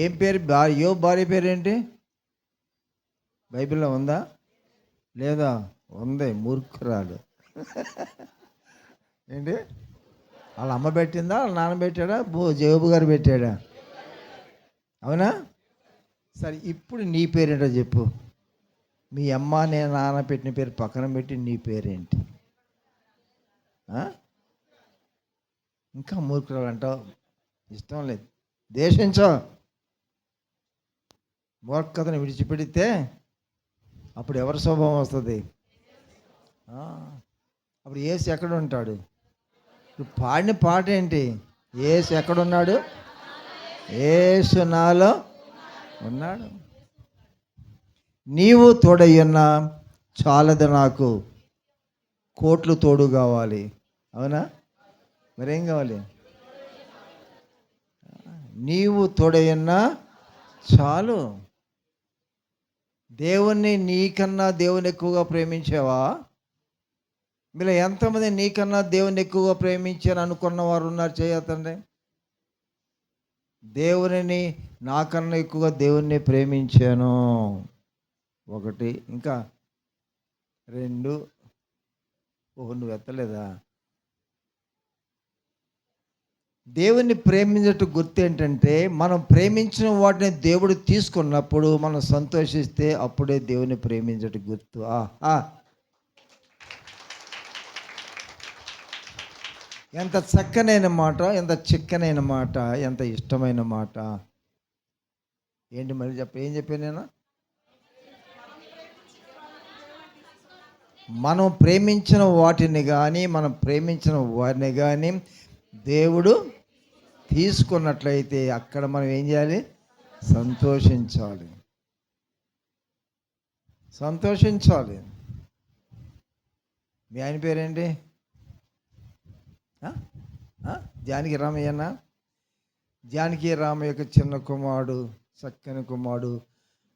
ఏం పేరు? యోబు భార్య పేరేంటి? బైబిల్లో ఉందా లేదా? ఉంది, మూర్ఖురాలు. ఏంటి? వాళ్ళ అమ్మ పెట్టిందా, వాళ్ళ నాన్న పెట్టాడా, యోబు గారు పెట్టాడా? అవునా? సరే, ఇప్పుడు నీ పేరేంటో చెప్పు. మీ అమ్మ నేను నాన్న పెట్టిన పేరు పక్కన పెట్టి నీ పేరేంటి? ఇంకా మూర్ఖురాలు అంటావు? ఇష్టం లేదు, దేశించో. మూర్ఖతను విడిచిపెడితే అప్పుడు ఎవరి స్వభావం వస్తుంది? అప్పుడు యేసు ఎక్కడ ఉంటాడు? ఇప్పుడు పాడిన పాట ఏంటి? యేసు ఎక్కడున్నాడు? యేసు నాలో ఉన్నాడు. నీవు తోడయ్యున్నా చాలదు, నాకు కోట్లు తోడు కావాలి. అవునా? మరేం కావాలి? నీవు తోడయ్యున్నా చాలు. దేవుణ్ణి నీకన్నా దేవుని ఎక్కువగా ప్రేమించావా? మీరు ఎంతమంది నీకన్నా దేవుని ఎక్కువగా ప్రేమించారు అనుకున్న వారు ఉన్నారు? చేయతండి. దేవుని నాకన్నా ఎక్కువగా దేవుణ్ణి ప్రేమించాను. ఒకటి. ఇంకా రెండు. నువ్వు ఎత్తలేదా? దేవుణ్ణి ప్రేమించటం గుర్తు ఏంటంటే, మనం ప్రేమించిన వాటిని దేవుడు తీసుకున్నప్పుడు మనం సంతోషిస్తే అప్పుడే దేవుని ప్రేమించటం గుర్తు. ఎంత చక్కనైన మాట, ఎంత చిక్కనైన మాట, ఎంత ఇష్టమైన మాట. ఏంటి మరి ఏం చెప్పాను నేను? మనం ప్రేమించిన వాటిని కానీ, మనం ప్రేమించిన వారిని కానీ దేవుడు తీసుకున్నట్లయితే అక్కడ మనం ఏం చేయాలి? సంతోషించాలి, సంతోషించాలి. మీ ఆయన పేరేంటి? జానకి రామయ్యనా? జానకి రామయ్య యొక్క చిన్న కుమారుడు, చక్కని కుమారుడు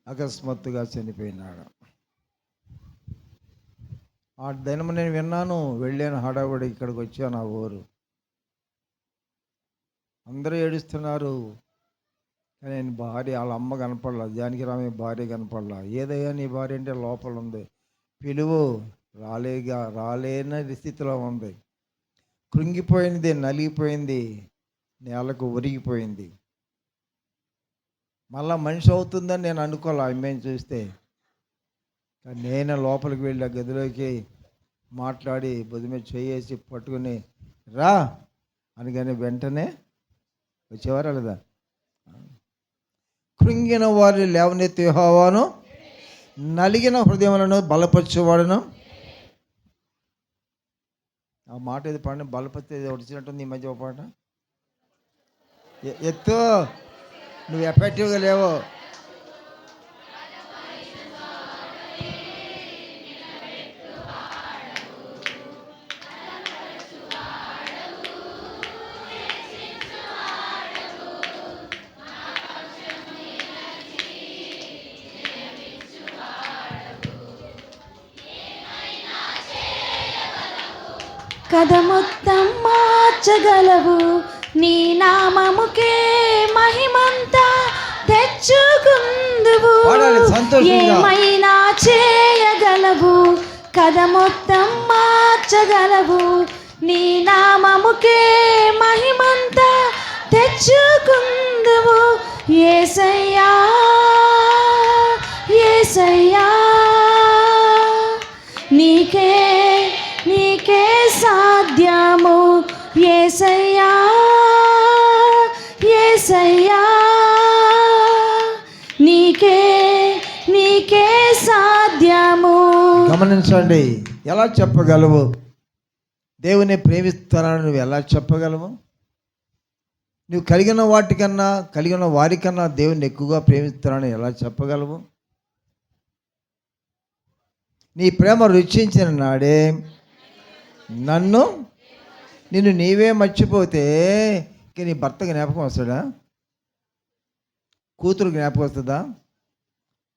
అకస్మాత్తుగా చనిపోయినాడు. ఆ దినము నేను విన్నాను, వెళ్ళాను హడావుడి, ఇక్కడికి వచ్చాను. ఆ ఊరు అందరూ ఏడుస్తున్నారు, కానీ నేను భార్య, వాళ్ళ అమ్మ కనపడలా, జానకి రామయ్య భార్య కనపడలా. ఏదయ్యా నీ భార్య అంటే లోపల ఉంది, పిలువు. రాలేని స్థితిలో ఉంది, కృంగిపోయింది, నలిగిపోయింది, నేలకు ఒరిగిపోయింది. మళ్ళా మనిషి అవుతుందని నేను అనుకోలే ఆమెను చూస్తే. నేను లోపలికి వెళ్ళి ఆ గదిలోకి మాట్లాడి బుధ మీద చేసి పట్టుకుని రా అనగానే వెంటనే వచ్చేవారా లేదా? కృంగిన వారిని లేవనెత్తి యెహోవాను, నలిగిన హృదయములను బలపరచువాడును. ఆ మాట ఏది పాడిన? బలపరిచేది వచ్చినట్టుంది ఈ మధ్య. ఒక పాట ఎత్తు, నువ్వు ఎఫెక్టివ్గా లేవు. కథ మొత్తం మార్చగలవు, నీ నామముకే మహిమంతా తెచ్చుకుందువు. ఏమైనా చేయగలవు, కథ మొత్తం మార్చగలవు, నీ నామముకే మహిమంతా తెచ్చుకుందువు. యేసయ్యా యేసయ్యా, నీకే సాధ్యము. యేసయ్యా యేసయ్యా, నీకే సాధ్యము. గమనించండి, ఎలా చెప్పగలవు? దేవుని ప్రేమిస్తున్నాను నువ్వు ఎలా చెప్పగలవు? నువ్వు కలిగిన వాటికన్నా, కలిగిన వారికన్నా దేవుని ఎక్కువగా ప్రేమిస్తున్నాను ఎలా చెప్పగలవు? నీ ప్రేమ రుచించిన నాడే నిన్ను నీవే మర్చిపోతే నీ భర్త జ్ఞాపకం వస్తాడా? కూతురు జ్ఞాపకం వస్తుందా?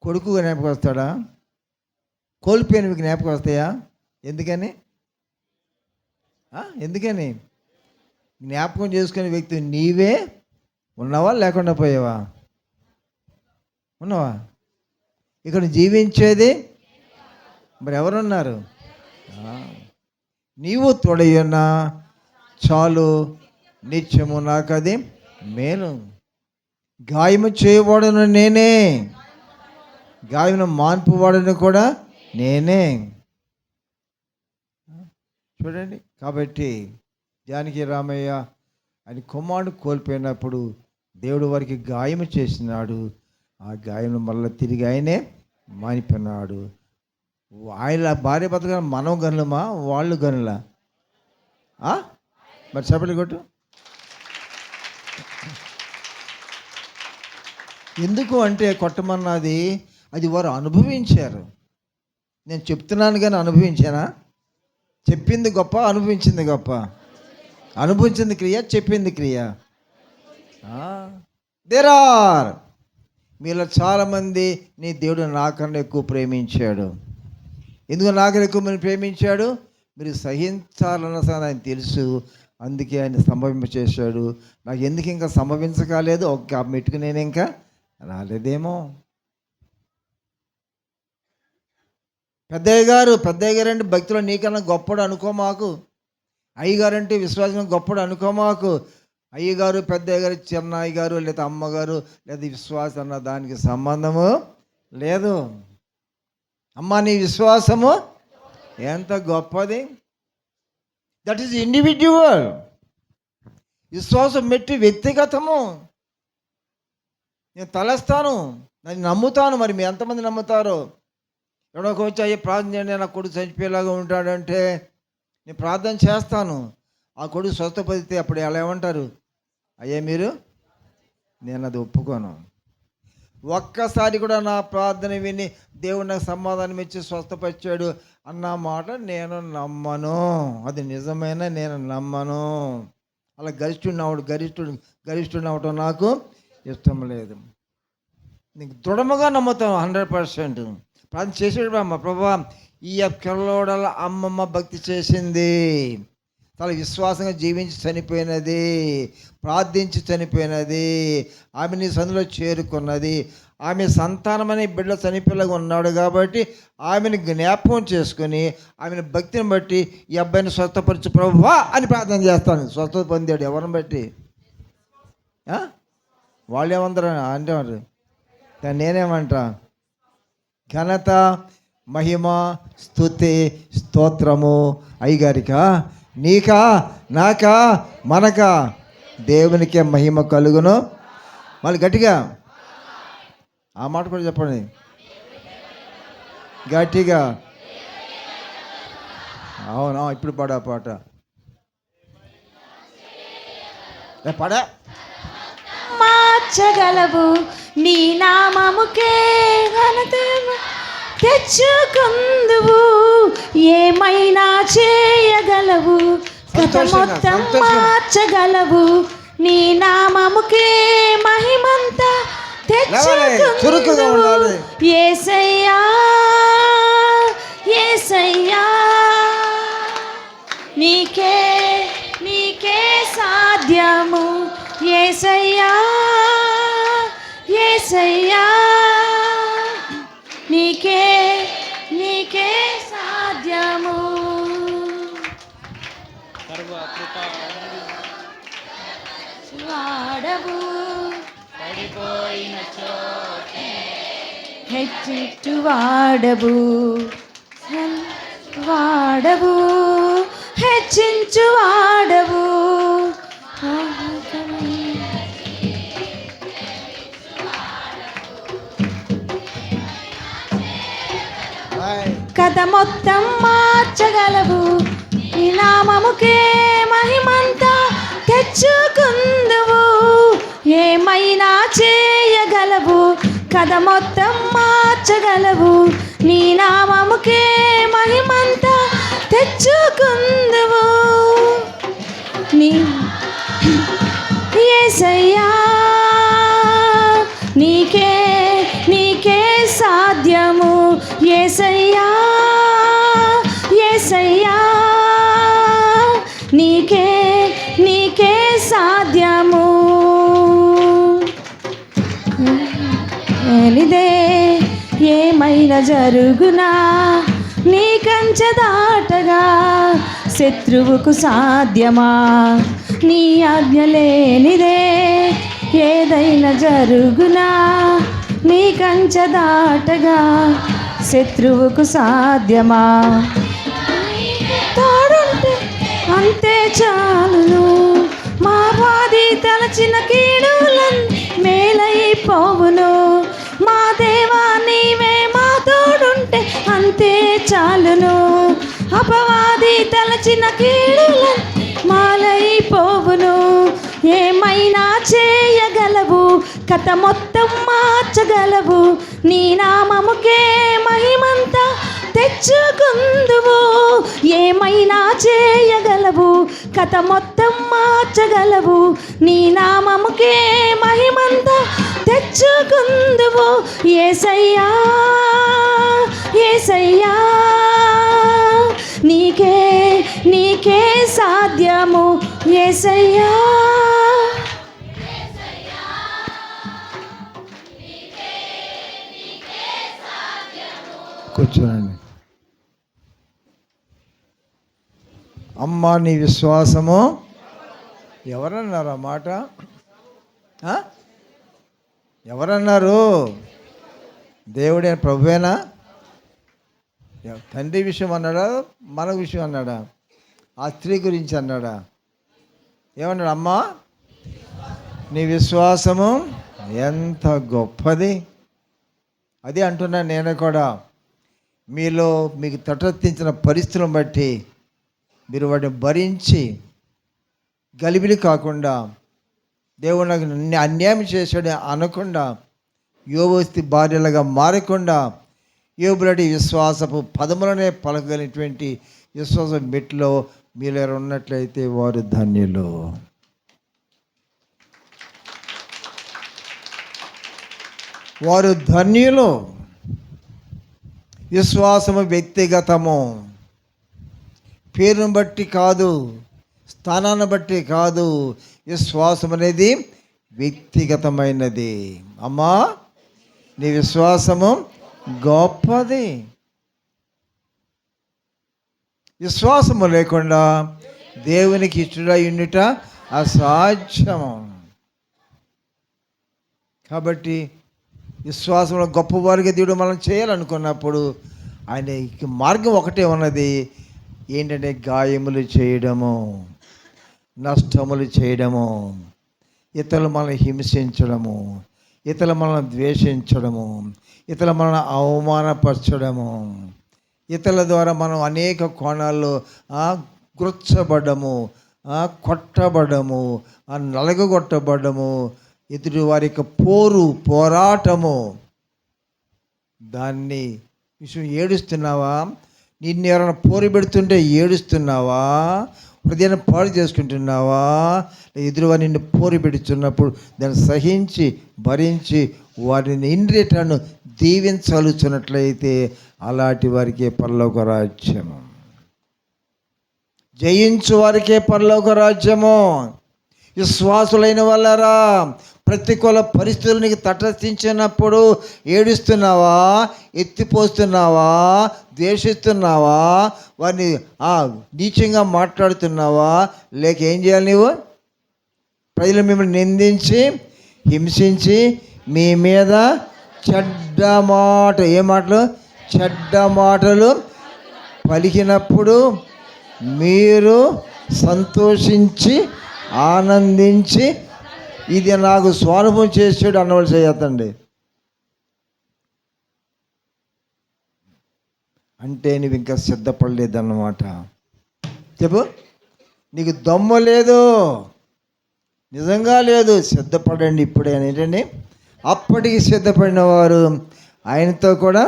కొడుకు జ్ఞాపకం వస్తాడా? కోల్పోయినవి జ్ఞాపకం వస్తాయా? ఎందుకని జ్ఞాపకం చేసుకునే వ్యక్తి నీవే ఉన్నావా లేకుండా పోయావా? ఉన్నావా? ఇక్కడ జీవించేది మరి ఎవరున్నారు? నీవు తోడయ్యున్నా చాలు, నిత్యము నాకది మేలు. గాయము చేయవాడను నేనే, గాయమును మాన్పువాడను కూడా నేనే. చూడండి, కాబట్టి జానకి రామయ్య ఆయన కుమారుడు కోల్పోయినప్పుడు దేవుడు వారికి గాయము చేసినాడు. ఆ గాయం మళ్ళీ తిరిగి ఆయనే మానిపోయినాడు. ఆయన భార్య భర్తగా మనం గనులమా, వాళ్ళు గనులా? మరి చెప్పలు కొట్టు. ఎందుకు అంటే కొట్టమన్నది అది వారు అనుభవించారు. నేను చెప్తున్నాను కానీ అనుభవించానా? చెప్పింది గొప్ప, అనుభవించింది గొప్ప? అనుభవించింది క్రియ, చెప్పింది క్రియ. దేర్ ఆర్ మీలో చాలామంది నీ దేవుడు నాకన్నా ఎక్కువ ప్రేమించాడు. ఎందుకు నాకన్నా ఎక్కువ మంది ప్రేమించాడు? మీరు సహించాలన్న ఆయన తెలుసు, అందుకే ఆయన సంభవింపచేశాడు. నాకు ఎందుకు ఇంకా సంభవించకాలేదు, ఒక్క మెట్టుకు నేను ఇంకా రాలేదేమో. పెద్దయ్య గారు అంటే భక్తిలో నీకన్నా గొప్పడు అనుకో మాకు. అయ్యగారు అంటే విశ్వాసం గొప్పడు అనుకో మాకు. అయ్యగారు, పెద్దయ్య గారు, చిన్నయ్య గారు, లేదా అమ్మగారు, లేదా విశ్వాసం అన్న దానికి సంబంధము లేదు. అమ్మ నీ విశ్వాసము ఎంత గొప్పది. That is individual. విశ్వాసం మెట్టి వ్యక్తిగతము. నేను తలస్తాను, నేను నమ్ముతాను. మరి మీ ఎంతమంది నమ్ముతారు? ఎవడొక వచ్చి అయ్యే ప్రార్థన చేయండి, నా కొడుకు చనిపోయేలాగా ఉంటాడంటే నేను ప్రార్థన చేస్తాను. ఆ కొడుకు స్వస్థపడితే అప్పుడు ఎలా ఏమంటారు? అయ్యా మీరు, నేను అది ఒప్పుకోను. ఒక్కసారి కూడా నా ప్రార్థన విని దేవుడు నాకు సమాధానం ఇచ్చి స్వస్థపరిచాడు అన్న మాట నేను నమ్మను. అది నిజమైన నేను నమ్మను. అలా గరిష్ఠుడు అవ్వటం నాకు ఇష్టం లేదు. నీకు దృఢముగా నమ్ముతాను 100%. ప్రార్థన చేసేటప్పుడు అమ్మ ప్రభా ఈ పిల్లోడల అమ్మమ్మ భక్తి చేసింది, చాలా విశ్వాసంగా జీవించి చనిపోయినది, ప్రార్థించి చనిపోయినది, ఆమె నీ సందులో చేరుకున్నది, ఆమె సంతానమనే బిడ్డ చనిపోయేలాగా ఉన్నాడు కాబట్టి ఆమెను జ్ఞాపకం చేసుకొని ఆమెను భక్తిని బట్టి ఈ అబ్బాయిని స్వస్థపరచు ప్రభువా అని ప్రార్థన చేస్తాను. స్వస్థత పొందాడు ఎవరిని బట్టి? వాళ్ళు ఏమంటారు అంటారు, కానీ నేనేమంటా? ఘనత, మహిమ, స్తుతి, స్తోత్రము అయ్యగారికా, నీకా, నాకా, మనకా, దేవునికే మహిమ కలుగును. మళ్ళీ గట్టిగా ఆ మాట కూడా చెప్పండి, గట్టిగా. అవునా, ఇప్పుడు పాడా పాట పాడా. మార్చగలవు నీ నామముకే ఘనత తెచ్చుకుందువు, ఏమైనా చేయగలవు, కథ మొత్తం మార్చగలవు, నీ నామముకే మహిమంతా తెచ్చుకుందువు. యేసయ్యా యేసయ్యా నీకే సాధ్యము, యేసయ్యా యేసయ్యా నీకే సాధ్యము. వాడవు హెచ్చిట్టు వాడవు, వాడవు హెచ్చించు వాడవు, కథ మొత్తం మార్చగలవు, నీ నామముకే మహిమంతా తెచ్చుకుందువు, ఏమైనా చేయగలవు, కథ మొత్తం మార్చగలవు, నీ నామముకే మహిమంతా తెచ్చుకుందువు. యేసయ్యా నీకే సాధ్యము, యేసయ్యా యేసయ్యా నీకే సాధ్యము. లేనిదే ఏమైనా జరుగునా, నీ కంచె దాటగా శత్రువుకు సాధ్యమా? నీ ఆజ్ఞ లేనిదే ఏదైనా జరుగునా, నీ కంచె దాటగా శత్రువుకు సాధ్యమా? తోడుంటే అంతే చాలును, మా వాది తలచిన కీడులన్నీ మేలైపోవును. మా దేవా నీవే మా తోడుంటే అంతే చాలును, అపవాది తలచిన కీడులన్నీ మాలైపోవును. ఏమైనా చేయగలవు, కథ మొత్తం మార్చగలవు, నీ నామముకే మహిమంతా తెచ్చుకుందువు. ఏమైనా చేయగలవు, కథ మొత్తం మార్చగలవు, నీ నామముకే మహిమంతా తెచ్చుకుందువు. యేసయ్యా యేసయ్యా, నీకే నీకే సాధ్యము యేసయ్యా. కూర్చోండి. అమ్మా నీ విశ్వాసము, ఎవరన్నారు ఆ మాట? ఎవరన్నారు? దేవుడే, ప్రభువేనా? తండ్రి విషయం అన్నాడా, మన విషయం అన్నాడా? ఆ స్త్రీ గురించి అన్నాడా? ఏమన్నాడు? అమ్మా నీ విశ్వాసము ఎంత గొప్పది. అదే అంటున్నాను నేను కూడా. మీలో మీకు తటస్థించిన పరిస్థితులను బట్టి మీరు వాటిని భరించి గలిబిలి కాకుండా, దేవుడు నాకు అన్యాయం చేశాడు అనకుండా, యోబు భార్యలుగా మారకుండా, యోబులటి విశ్వాసపు పదములనే పలకగలిగినటువంటి విశ్వాస మెట్లో మీరు ఉన్నట్లయితే వారు ధన్యులు. వారు ధన్యులు. విశ్వాసము వ్యక్తిగతము, పేరును బట్టి కాదు, స్థానాన్ని బట్టి కాదు. విశ్వాసం అనేది వ్యక్తిగతమైనది. అమ్మా నీ విశ్వాసము గొప్పది. విశ్వాసము లేకుండా దేవునికి ఇష్టడై ఉండుట అసాధ్యము. కాబట్టి విశ్వాసంలో గొప్పవారిగా దేవుడు మనం చేయాలనుకున్నప్పుడు ఆయన మార్గం ఒకటే ఉన్నది. ఏంటంటే గాయములు చేయడము, నష్టములు చేయడము, ఇతరులు మనల్ని హింసించడము, ఇతరులు మనల్ని ద్వేషించడము, ఇతరులు మనల్ని అవమానపరచడము, ఇతరుల ద్వారా మనం అనేక కోణాల్లో గుర్చబడ్డము, కొట్టబడము, నలగగొట్టబడ్డము, ఎదుటి వారి యొక్క పోరాటము. దాన్ని విషయం ఏడుస్తున్నావా? నిన్ను ఎవరైనా పోరు పెడుతుంటే ఏడుస్తున్నావా? హృదయాన్ని పాడు చేసుకుంటున్నావా? ఎదురువారు నిన్ను పోరు పెడుతున్నప్పుడు దాన్ని సహించి భరించి వారిని ఇన్రిటర్న్ దీవించలుచున్నట్లయితే అలాంటి వారికే పరలోక రాజ్యము. జయించు వారికే పరలోక రాజ్యము. విశ్వాసులైన వాళ్ళరా, ప్రతికూల పరిస్థితులు నీకు తటస్థించినప్పుడు ఏడుస్తున్నావా, ఎత్తిపోస్తున్నావా, ద్వేషిస్తున్నావా, వారిని నీచంగా మాట్లాడుతున్నావా, లేక ఏం చేయాలి? నీవు ప్రజలు మిమ్మల్ని నిందించి హింసించి మీ మీద చెడ్డ మాట, ఏ మాటలు? చెడ్డ మాటలు పలికినప్పుడు మీరు సంతోషించి ఆనందించి ఇది నాకు స్వానుభవం చేసాడు అన్నవాళ్ళు చేయొద్దండి. అంటే నువ్వు ఇంకా సిద్ధపడలేదన్నమాట. చెప్పు, నీకు దమ్ము లేదు, నిజంగా లేదు. సిద్ధపడండి ఇప్పుడే. ఏంటండి? అప్పటికి సిద్ధపడిన వారు ఆయనతో కూడా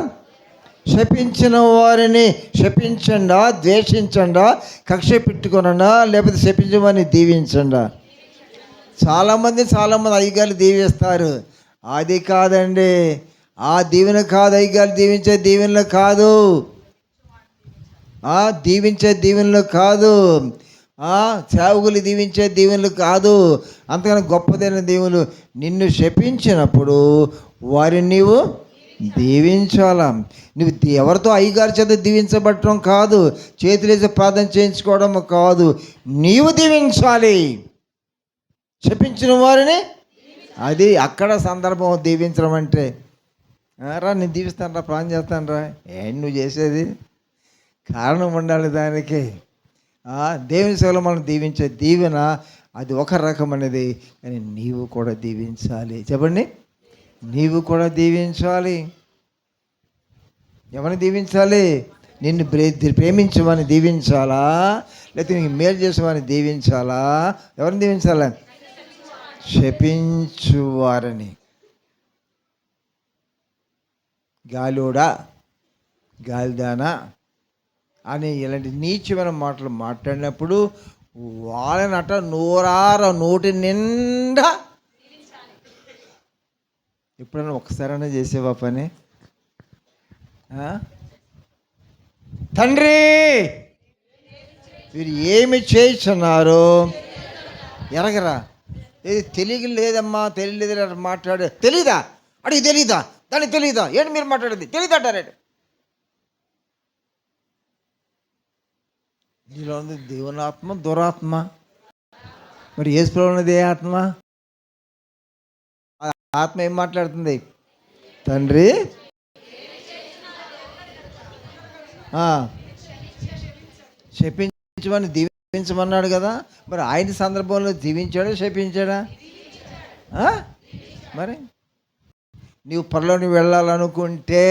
శపించిన వారిని శపించండా, ద్వేషించండా, కక్ష పెట్టుకోనండా, లేకపోతే శపించమని దీవించండా. చాలామంది అయ్యగారు దీవిస్తారు. అది కాదండి, ఆ దీవెన కాదు. అయ్యగారు దీవించే దీవెనలు కాదు, దీవించే దీవెనలు కాదు, సేవకులు దీవించే దీవెనలు కాదు. అంతకన్నా గొప్పదైన దీవెనలు. నిన్ను శపించినప్పుడు వారిని నీవు దీవించాలా. నువ్వు ఎవరితో అయ్యగారి చేత దీవించబడటం కాదు, చేతులేసి ప్రార్థన చేయించుకోవడం కాదు, నీవు దీవించాలి. శపించిన వారిని, అది అక్కడ సందర్భం. దీవించడం అంటే రా నేను దీవిస్తాను రా, ప్రార్థన చేస్తాను రా, ఏంటి నువ్వు చేసేది? కారణం ఉండాలి దానికి. దేవుని సేవలో మనం దీవించే దీవెన అది ఒక రకమైనది, కానీ నీవు కూడా దీవించాలి. చెప్పండి, నీవు కూడా దీవించాలి. ఎవరిని దీవించాలి? నిన్ను ప్రేమించమని దీవించాలా, లేకపోతే నీకు మేలు చేసేవారిని దీవించాలా? ఎవరిని దీవించాలా? శపించువారని. గాలోడా, గాలిదానా అని ఇలాంటి నీచమైన మాటలు మాట్లాడినప్పుడు వాళ్ళనట నోటి నిండా. ఎప్పుడైనా ఒక్కసారైనా చేసేవా పని? తండ్రి వీరు ఏమి చేస్తున్నారు ఎరగరా? ఏది తెలియలేదమ్మా, తెలియలేదు మాట్లాడే. తెలీదా? అడిగి తెలీదా? దానికి తెలీదా? ఏంటి మీరు మాట్లాడేది? తెలీదా అంటారేంటి? నీలో ఉంది దేవుని ఆత్మ, దురాత్మ. మరి యేసులో ఉన్నది ఏ ఆత్మ? ఆత్మ ఏం మాట్లాడుతుంది? తండ్రి శపించమని దీవించమన్నాడు కదా. మరి ఆయన సందర్భంలో దీవించాడా, శపించాడా? మరి నీవు పరలోకి వెళ్ళాలనుకుంటే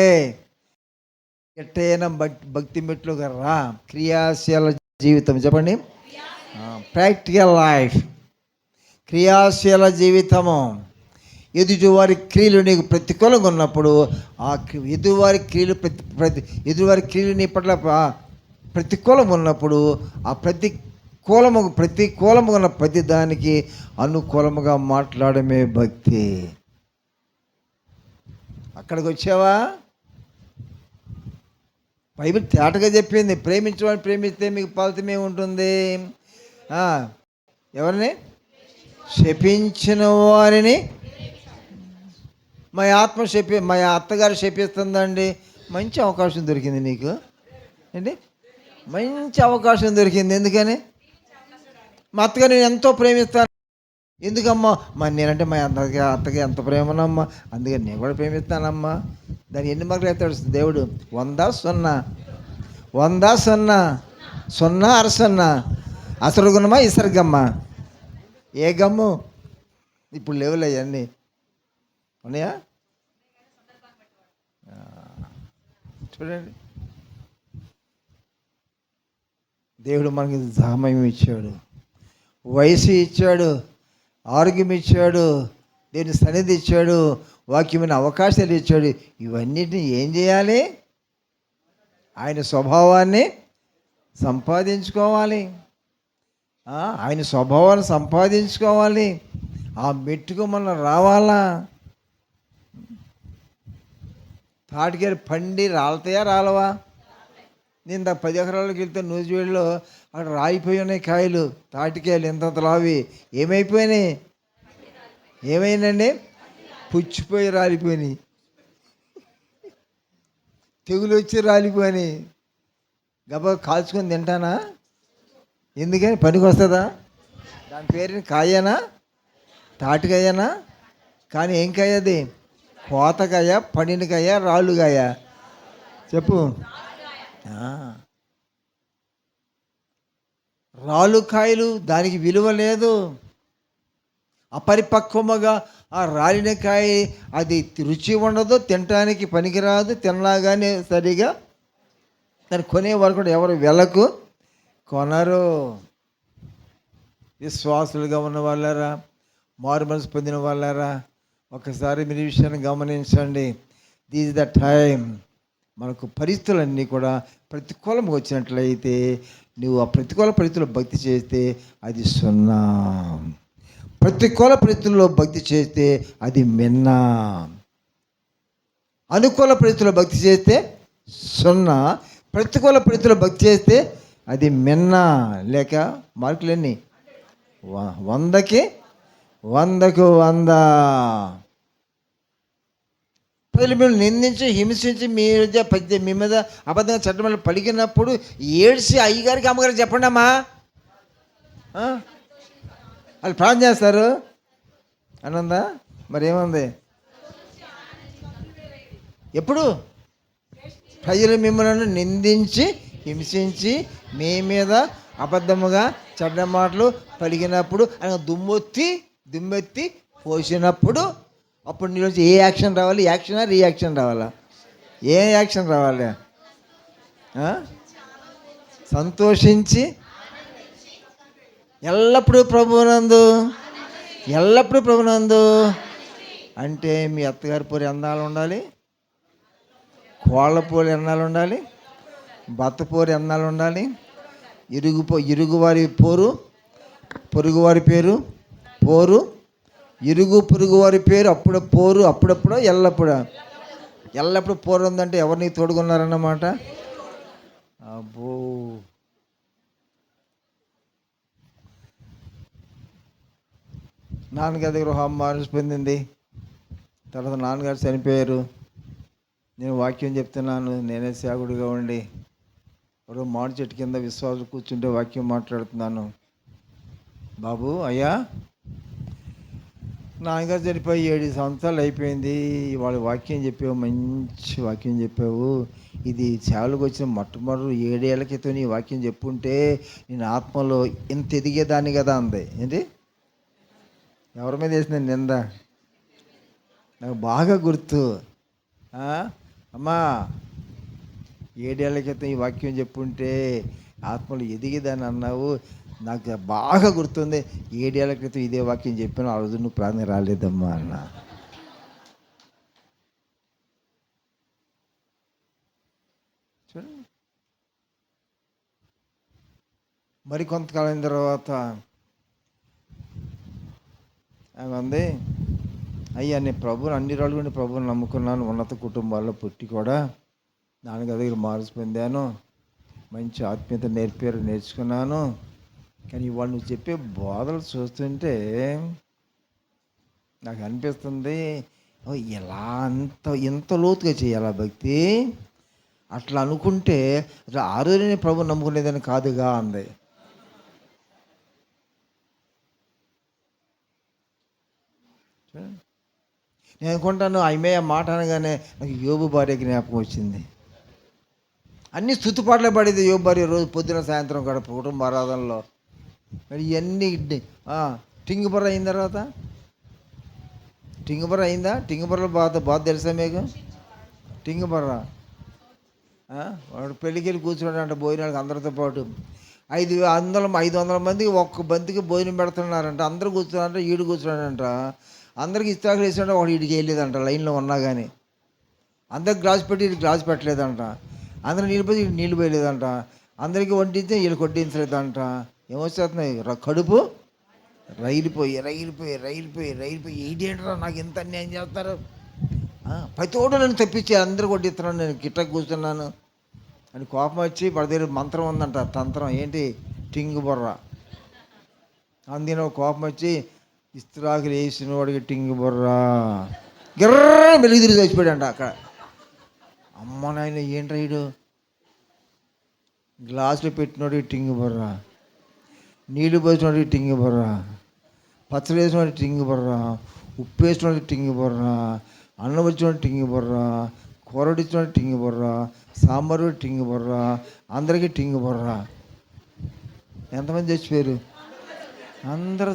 ఎట్టయినా భక్తి మెట్లుగా రా. క్రియాశీల జీవితం, చెప్పండి, ప్రాక్టికల్ లైఫ్, క్రియాశీల జీవితము. ఎదుటివారి క్రియలు నీకు ప్రతికూలంగా ఉన్నప్పుడు ఆ ఎదుటివారి క్రియలు నీ పట్ల ప్రతికూలంగా ఉన్నప్పుడు ఆ ప్రతికూలముగా ఉన్న ప్రతి దానికి అనుకూలముగా మాట్లాడమే భక్తి. అక్కడికి వచ్చావా? బైబిల్ తేటగా చెప్పింది, ప్రేమించమని ప్రేమిస్తే మీకు ఫలితమే ఉంటుంది. ఎవరిని? శపించిన వారిని. మా అత్తగారు శపిస్తుందండి. మంచి అవకాశం దొరికింది నీకు. ఏంటి? మంచి అవకాశం దొరికింది. ఎందుకని? మా అత్తగారు నేను ఎంతో ప్రేమిస్తాను. ఎందుకమ్మా? నేనంటే మా అత్తగా ఎంత ప్రేమనమ్మా, అందుకని నేను కూడా ప్రేమిస్తానమ్మా. దాన్ని ఎన్ని మార్కులు ఎత్తాడు దేవుడు? 100, 0, 0, 0, అసలు గుణమా ఇసరుగమ్మా? ఏ గమ్ము? ఇప్పుడు లేవులే అవన్నీ. ఉన్నాయా? చూడండి, దేవుడు మనకి సమయం ఇచ్చాడు, వయసు ఇచ్చాడు, ఆరోగ్యం ఇచ్చాడు, దేవుని సన్నిధి ఇచ్చాడు, వాక్యమైన అవకాశాలు ఇచ్చాడు. ఇవన్నిటిని ఏం చేయాలి? ఆయన స్వభావాన్ని సంపాదించుకోవాలి. ఆయన స్వభావాన్ని సంపాదించుకోవాలి. ఆ మెట్టుకు మనం రావాలా. తాటికాయలు పండి రాలతాయా, రాలవా? నేను 10 ఎకరాలకు వెళ్తే నూజివేడులో అక్కడ రాలిపోయి ఉన్నాయి కాయలు, తాటికాయలు ఎంతంత లావి. ఏమైపోయినాయి? ఏమైందండి? పుచ్చిపోయి రాలిపోయినాయి, తెగులు వచ్చి రాలిపోయినాయి. గబా కాల్చుకొని తింటానా? ఎందుకని? పనికి వస్తుందా? దాని పేరుని కాయనా, తాటికాయనా? కానీ ఏం కాయ అది? కోతకాయ, పండినకాయ, రాళ్ళుకాయ? చెప్పు. రాళ్ళు కాయలు, దానికి విలువ లేదు. అపరిపక్వముగా ఆ రాలిన కాయ అది రుచి ఉండదు, తినటానికి పనికిరాదు. తినలాగానే సరిగా దాన్ని కొనేవారు కూడా ఎవరు వెలకు కొనరు. విశ్వాసులుగా ఉన్న వాళ్ళారా, మారు మనసు పొందిన వాళ్ళారా, ఒకసారి మీరు ఈ విషయాన్ని గమనించండి. This is the time. మనకు పరిస్థితులన్నీ కూడా ప్రతికూలంగా వచ్చినట్లయితే నువ్వు ఆ ప్రతికూల పరిస్థితుల్లో భక్తి చేస్తే అది 0. ప్రతికూల పరిస్థితుల్లో భక్తి చేస్తే అది మిన్నా. అనుకూల పరిస్థితుల్లో భక్తి చేస్తే 0, ప్రతికూల పరిస్థితుల్లో భక్తి చేస్తే అది మిన్నా. లేక మార్కులన్నీ 100కి 100. ప్రజలు మిమ్మల్ని నిందించి హింసించి మీ మీద అబద్ధంగా చట్టం పలికినప్పుడు ఏడ్చి అయ్యగారికి అమ్మగారికి చెప్పండి అమ్మా. వాళ్ళు ప్రార్థన చేస్తారు అని ఉందా? మరి ఏముంది? ఎప్పుడు ప్రజలు మిమ్మల్ని నిందించి హింసించి మీ మీద అబద్ధముగా చెడ్డ మాటలు పలికినప్పుడు ఆయన దుమ్మెత్తి పోసినప్పుడు అప్పుడు నీలో ఏ యాక్షన్ రావాలి? యాక్షనా రియాక్షన్ రావాలా? ఏ యాక్షన్ రావాలి? సంతోషించి ఎల్లప్పుడూ ప్రభునందు అంటే మీ అత్తగారి పోరు ఎన్నాళ్ళు ఉండాలి? కోళ్ళ పోరు ఎన్నాళ్ళు ఉండాలి? భర్త పోరు ఎన్నాళ్ళు ఉండాలి? ఇరుగువారి పోరు, పొరుగువారి పేరు పోరు, ఇరుగు పొరుగువారి పేరు అప్పుడు పోరు, అప్పుడప్పుడు ఎల్లప్పుడు పోరు ఉందంటే ఎవరిని తోడుకున్నారన్నమాట. అబ్బో, నాన్నగారి దగ్గర మార్పు పొందింది. తర్వాత నాన్నగారు చనిపోయారు. నేను వాక్యం చెప్తున్నాను, నేనే సేవకుడిగా ఉండి ఒక మామిడి చెట్టు కింద విశ్వాసం కూర్చుంటే వాక్యం మాట్లాడుతున్నాను. బాబు అయ్యా, నాన్నగారు చనిపోయి 7 సంవత్సరాలు అయిపోయింది. ఇవాళ వాక్యం చెప్పావు, మంచి వాక్యం చెప్పావు. ఇది సేవలకు వచ్చిన మొట్టమొదటి 7 ఏళ్ల క్రితం నీ వాక్యం చెప్పుంటే నేను ఆత్మలో ఇంత ఎదిగేదాన్ని కదా అంది. ఏంటి? ఎవరి మీద వేసిన నింద నాకు బాగా గుర్తు. అమ్మా, 7 ఏళ్ల క్రితం ఈ వాక్యం చెప్పుంటే ఆత్మలు ఎదిగేదాన్ని అన్నావు. నాకు బాగా గుర్తుంది. 7 ఏళ్ల క్రితం ఇదే వాక్యం చెప్పాను, ఆ రోజు నువ్వు ప్రాణం రాలేదమ్మా అన్న. చూడండి, మరి కొంతకాలం తర్వాత ఆమె అంది, అయ్యా నేను ప్రభువుని అన్ని రోజులు కూడా ప్రభువుని నమ్ముకున్నాను, ఉన్నత కుటుంబాల్లో పుట్టి కూడా నాన్నగారి దగ్గర మార్పు పొందాను, మంచి ఆత్మీయత నేర్చుకున్నాను. కానీ ఇవాళ నువ్వు చెప్పే బోధలు చూస్తుంటే నాకు అనిపిస్తుంది, ఎలా ఎంత లోతుగా చేయాలా భక్తి? అట్లా అనుకుంటే ఆ రోజునే ప్రభు నమ్ముకునేదని కాదుగా అంది. నేను అనుకుంటాను, ఆమె ఆ మాట అనగానే నాకు యోబు భార్య జ్ఞాపకం వచ్చింది. అన్నీ స్తుతిపాటలే పడేది యోబు భార్య రోజు పొద్దున సాయంత్రం కూడా కుటుంబ ఆరాధనలో. మరి ఇవన్నీ టింగుబర్ర అయిన తర్వాత టింగుబర్రలో బాధ తెలుసా మీకు? టింగుబర్ర వాడు పెళ్ళికి వెళ్ళి కూర్చున్నాడంట భోజనాలకు అందరితో పాటు. 500 మందికి ఒక్క బంతికి భోజనం పెడుతున్నారంట. అందరూ కూర్చున్నారంట, ఈడు కూర్చున్నాడంట. అందరికి ఇస్తాకులు వేసాడంట, వాడు వీడికి వెళ్ళలేదంట. లైన్లో ఉన్నా కానీ అందరికి గ్లాస్ పెట్టి వీడికి గ్లాస్ పెట్టలేదంట. అందరూ నీళ్ళు పోయి నీళ్ళు పోయలేదంట. అందరికీ వడ్డించి వీళ్ళు కొట్టించలేదంట. ఏమొస్తున్నాయి? కడుపు రైలిపోయి ఏంటరా నాకు ఎంత అన్యాయం చేస్తారు, ప్రతి ఒక్కడు నన్ను తెప్పించి అందరూ కొట్టిస్తున్నాను, నేను గిట్టకు కూర్చున్నాను అని కోపం వచ్చి వాడి దగ్గర మంత్రం ఉందంట, తంత్రం. ఏంటి? టింగుబొర్ర. అందులో కోపం వచ్చి ఇస్త్రాకులు వేసిన వాడికి టింగుబొర్ర గిర్ర మెలుగుదిరి చచ్చిపోయాడంట అక్కడ. అమ్మ నాయన ఏంటి రైడు? గ్లాసులో పెట్టినోడికి టింగుబొర్ర, నీళ్ళు పోసినోడికి టింగుబొర్ర, పచ్చడి వేసినోడికి టింగుబొర్ర, ఉప్పు వేసినోడికి టింగుబొర్ర, అన్నం వచ్చినోడికి టింగుబొర్ర, కూర ఇచ్చినోడికి టింగుబొర్ర, సాంబారు టింగుబొర్ర, అందరికీ టింగుబొర్ర. ఎంతమంది చచ్చిపోయారు? అందరూ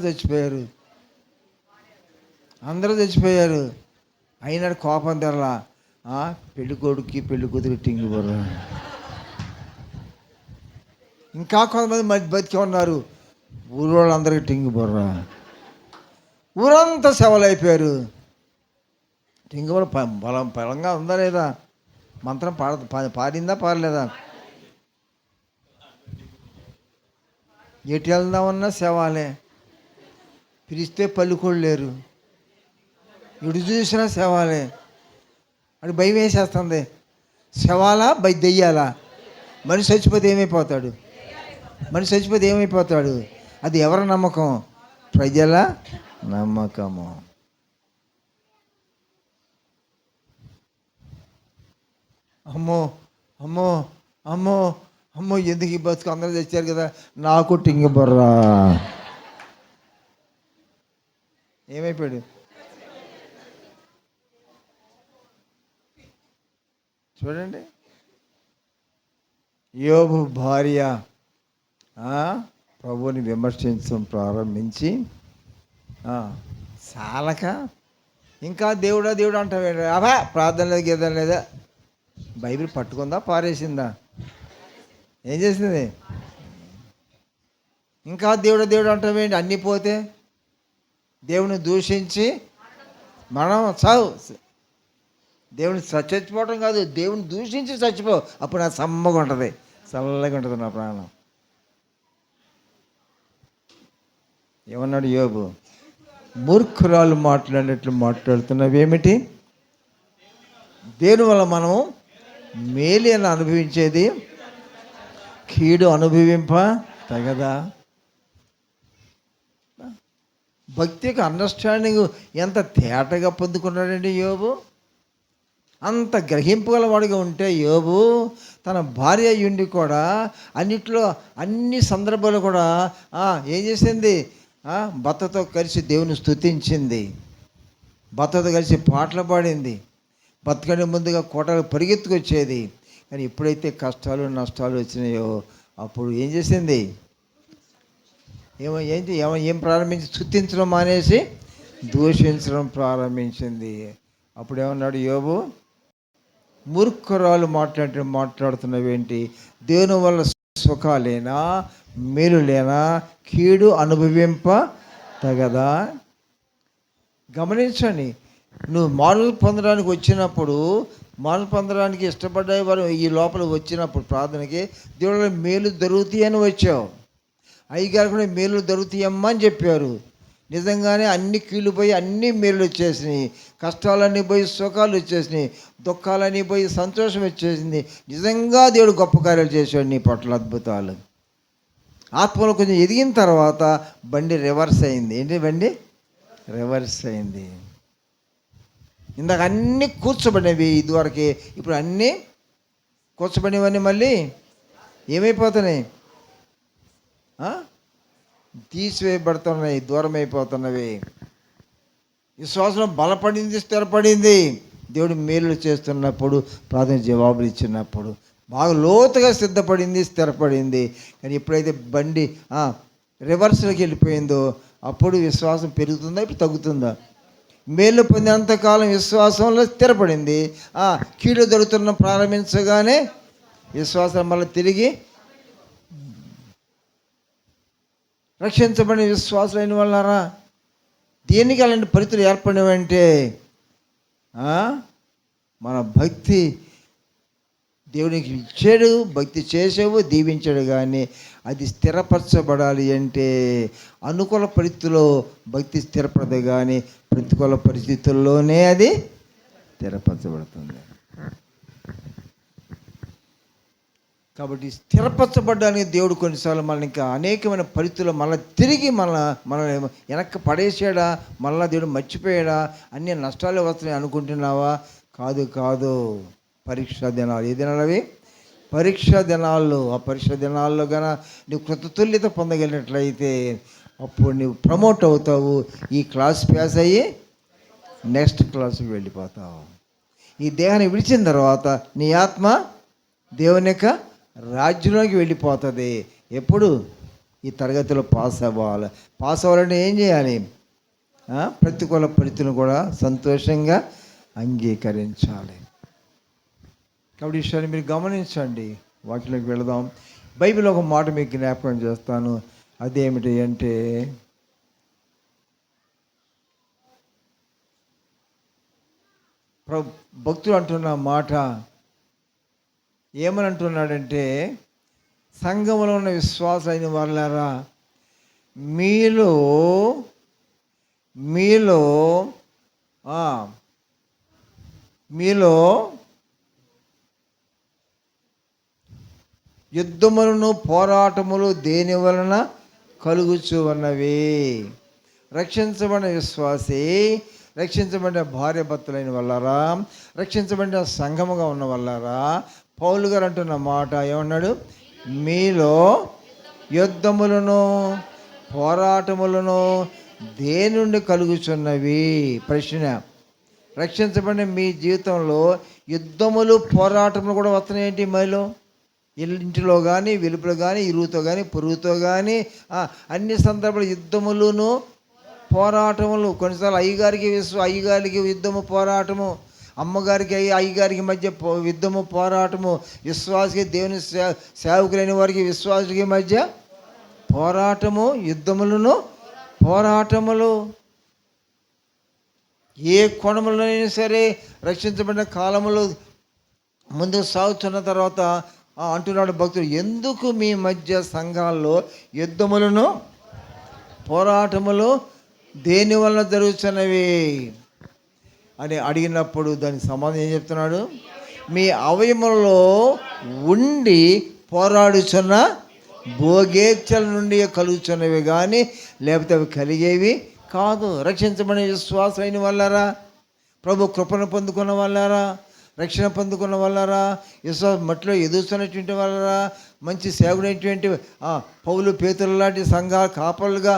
చచ్చిపోయారు. అయినాడు కోపం తెరలా. పెళ్లి కొడుక్కి పెళ్లి కూతురు టింగుబొర్ర. ఇంకా కొంతమంది బతికి ఉన్నారు, ఊరు వాళ్ళందరికీ టింగుబొర్ర. ఊరంతా సెవలు అయిపోయారు. టింగుబొర్ర బలంగా ఉందా లేదా? మంత్రం పారిందా పారలేదా? ఎటు వెళ్దామన్నా శవాలే, పిలిస్తే పల్లుకోళ్ళు లేరు, ఎటు చూసినా శవాలే. అది భయం వేసేస్తుంది. శవాలా దెయ్యాలా? మనిషి చచ్చిపోతే ఏమైపోతాడు? అది ఎవరి నమ్మకం? ప్రజల నమ్మకము. అమ్మో అమ్మో అమ్మో అమ్మో ఎందుకు ఈ బతుకు అందరూ తెచ్చారు కదా నాకు టింగ బొర్రా. ఏమైపోయాడు చూడండి. యోబు భార్య ప్రభువుని విమర్శించడం ప్రారంభించి చాలక ఇంకా దేవుడా దేవుడు అంటావే, అబా ప్రార్థన లేదు గీతం లేదా, బైబిల్ పట్టుకుందా పారేసిందా, ఏం చేసింది? ఇంకా దేవుడా దేవుడు అంటావేంటి, అన్నీ పోతే దేవుని దూషించి మనం చావు. దేవుని చచ్చిపోవటం కాదు, దేవుని దూషించి చచ్చిపో, అప్పుడు నా సమ్మగా ఉంటుంది, చల్లగా ఉంటుంది నా ప్రాణం. ఏమన్నాడు యోబు? మూర్ఖురాలు మాట్లాడినట్లు మాట్లాడుతున్నవేమిటి? దేని వల్ల మనం మేలు అని అనుభవించేది కీడు అనుభవింప తగదా? భక్తి యొక్క అండర్స్టాండింగ్ ఎంత తేటగా పొందుకున్నాడండి యోబు. అంత గ్రహింపగల వాడిగా ఉంటే యోబు తన భార్య అయ్యుండి కూడా అన్నిట్లో అన్ని సందర్భాలు కూడా ఏం చేసింది? భర్తతో కలిసి దేవుని స్తుతించింది, భర్తతో కలిసి పాటలు పాడింది, బతకని ముందుగా కోటలు పరిగెత్తుకొచ్చేది. కానీ ఎప్పుడైతే కష్టాలు నష్టాలు వచ్చినాయో అప్పుడు ఏం చేసింది? ఏం ప్రారంభించి స్తుతించడం మానేసి దూషించడం ప్రారంభించింది. అప్పుడు ఏమన్నాడు యోబు? మూర్ఖురాలు మాట్లాడుతున్నవేంటి? దేవుని వల్ల సుఖాలేనా మేలులేనా కీడు అనుభవింప తగదా? గమనించండి, నువ్వు మార్పు పొందడానికి వచ్చినప్పుడు, మార్పు పొందడానికి ఇష్టపడ్డ వారు ఈ లోపల వచ్చినప్పుడు ప్రార్థనకి దేవుడు మేలు దొరుకుతాయి అని వచ్చావు. అయ్యగారు కూడా మేలు దొరుకుతాయమ్మా అని చెప్పారు. నిజంగానే అన్ని కీళ్ళు పోయి అన్ని మేలు వచ్చేసినాయి, కష్టాలన్నీ పోయి సుఖాలు వచ్చేసినాయి, దుఃఖాలన్నీ పోయి సంతోషం వచ్చేసింది. నిజంగా దేవుడు గొప్ప కార్యాలు చేశాడు నీ పట్ల, అద్భుతాలు. ఆత్మలో కొంచెం ఎదిగిన తర్వాత బండి రివర్స్ అయింది. ఏంటి బండి రివర్స్ అయింది? ఇందాక అన్నీ కూర్చోబడినవి ఇదివరకే, ఇప్పుడు అన్నీ కూర్చోబడినవన్నీ మళ్ళీ ఏమైపోతున్నాయి? తీసివేయబడుతున్నాయి, దూరం అయిపోతున్నవి. విశ్వాసం బలపడింది, స్థిరపడింది. దేవుడు మేలు చేస్తున్నప్పుడు, ప్రార్థన జవాబులు ఇచ్చినప్పుడు బాగా లోతుగా సిద్ధపడింది, స్థిరపడింది. కానీ ఎప్పుడైతే బండి రివర్స్లోకి వెళ్ళిపోయిందో అప్పుడు విశ్వాసం పెరుగుతుందా, ఇప్పుడు తగ్గుతుందా? మేలు పొందినంతకాలం విశ్వాసంలో స్థిరపడింది. కీడు దొరుకుతున్న ప్రారంభించగానే విశ్వాసం మళ్ళీ తిరిగి రక్షించబడిన విశ్వాసులైన వాళ్ళారా, దేనికి అలాంటి పరిస్థితులు ఏర్పడినవంటే మన భక్తి దేవునికి ఇచ్చాడు, భక్తి చేసావు, దీవించాడు. కానీ అది స్థిరపరచబడాలి అంటే అనుకూల పరిస్థితుల్లో భక్తి స్థిరపడదు, కానీ ప్రతికూల పరిస్థితుల్లోనే అది స్థిరపరచబడుతుంది. కాబట్టి స్థిరపరచబడ్డానికి దేవుడు కొన్నిసార్లు మనల్ని ఇంకా అనేకమైన పరిస్థితుల్లో మళ్ళీ తిరిగి మనల్ని వెనక్కి పడేసాడా, మళ్ళీ దేవుడు మర్చిపోయాడా, అన్ని నష్టాలు వస్తున్నాయి అనుకుంటున్నావా? కాదు కాదు, పరీక్షా దినాలు. ఏ దినాలు అవి? పరీక్షా దినాల్లో. ఆ పరీక్షా దినాల్లో కన్నా నువ్వు కృతతుల్యత పొందగలిగినట్లయితే అప్పుడు నువ్వు ప్రమోట్ అవుతావు. ఈ క్లాస్ పాస్ అయ్యి నెక్స్ట్ క్లాస్కి వెళ్ళిపోతావు. ఈ దేహాన్ని విడిచిన తర్వాత నీ ఆత్మ దేవుని యొక్క రాజ్యంలోకి వెళ్ళిపోతుంది. ఎప్పుడు? ఈ తరగతిలో పాస్ అవ్వాలి. పాస్ అవ్వాలంటే ఏం చేయాలి? ప్రతికూల పరిస్థితులను కూడా సంతోషంగా అంగీకరించాలి. కాబట్టి ఈ విషయాన్ని మీరు గమనించండి. వాటిలోకి వెళదాం. బైబిల్ ఒక మాట మీకు జ్ఞాపకం చేస్తాను. అదేమిటి అంటే, భక్తుడు అంటున్న మాట ఏమని అంటున్నాడంటే, సంఘంలో ఉన్న విశ్వాసైన వాళ్ళారా, మీలో మీలో మీలో యుద్ధములను పోరాటములు దేని వలన కలుగుచు ఉన్నవి. రక్షించబడిన విశ్వాసి రక్షించబడిన భార్య భర్తలైన వల్లారా, రక్షించబడిన సంఘముగా ఉన్న వల్లారా, పౌలు గారు అంటున్న మాట ఏమన్నాడు? మీలో యుద్ధములను పోరాటములను దేని నుండి కలుగుచున్నవి? ప్రశ్న. రక్షించబడిన మీ జీవితంలో యుద్ధములు పోరాటములు కూడా వస్తున్నాయేంటి? మీలో ఇంటిలో కానీ, వెలుపులో కానీ, ఇరుగుతో కానీ, పొరుగుతో కానీ, అన్ని సందర్భాలు యుద్ధములను పోరాటములు. కొన్నిసార్లు అయ్యగారికి యుద్ధము పోరాటము, అమ్మగారికి అయ్యగారికి మధ్య యుద్ధము పోరాటము, విశ్వాసకి దేవుని సేవకులైన వారికి విశ్వాసుకి మధ్య పోరాటము, యుద్ధములను పోరాటములు. ఏ కోణములైనా సరే రక్షించబడిన కాలములు ముందుకు సాగుతున్న తర్వాత అంటున్నాడు భక్తుడు, ఎందుకు మీ మధ్య సంఘాల్లో యుద్ధములను పోరాటములు దేని వలన జరుగుతున్నవి అని అడిగినప్పుడు దానికి సమాధానం ఏం చెప్తున్నాడు? మీ అవయములలో ఉండి పోరాడుచున్న భోగేచ్ఛల నుండి కలుగుతున్నవి కానీ లేకపోతే అవి కలిగేవి కాదు. రక్షించబడిన విశ్వాసమైన వాళ్ళారా, ప్రభు కృపను పొందుకున్న వాళ్ళారా, రక్షణ పొందుకున్న వాళ్ళారా, విశ్వాస మట్టిలో ఎదుగుతున్నటువంటి వాళ్ళారా, మంచి సేవకుడైనటువంటి పౌలు పేతురు లాంటి సంఘాల కాపలుగా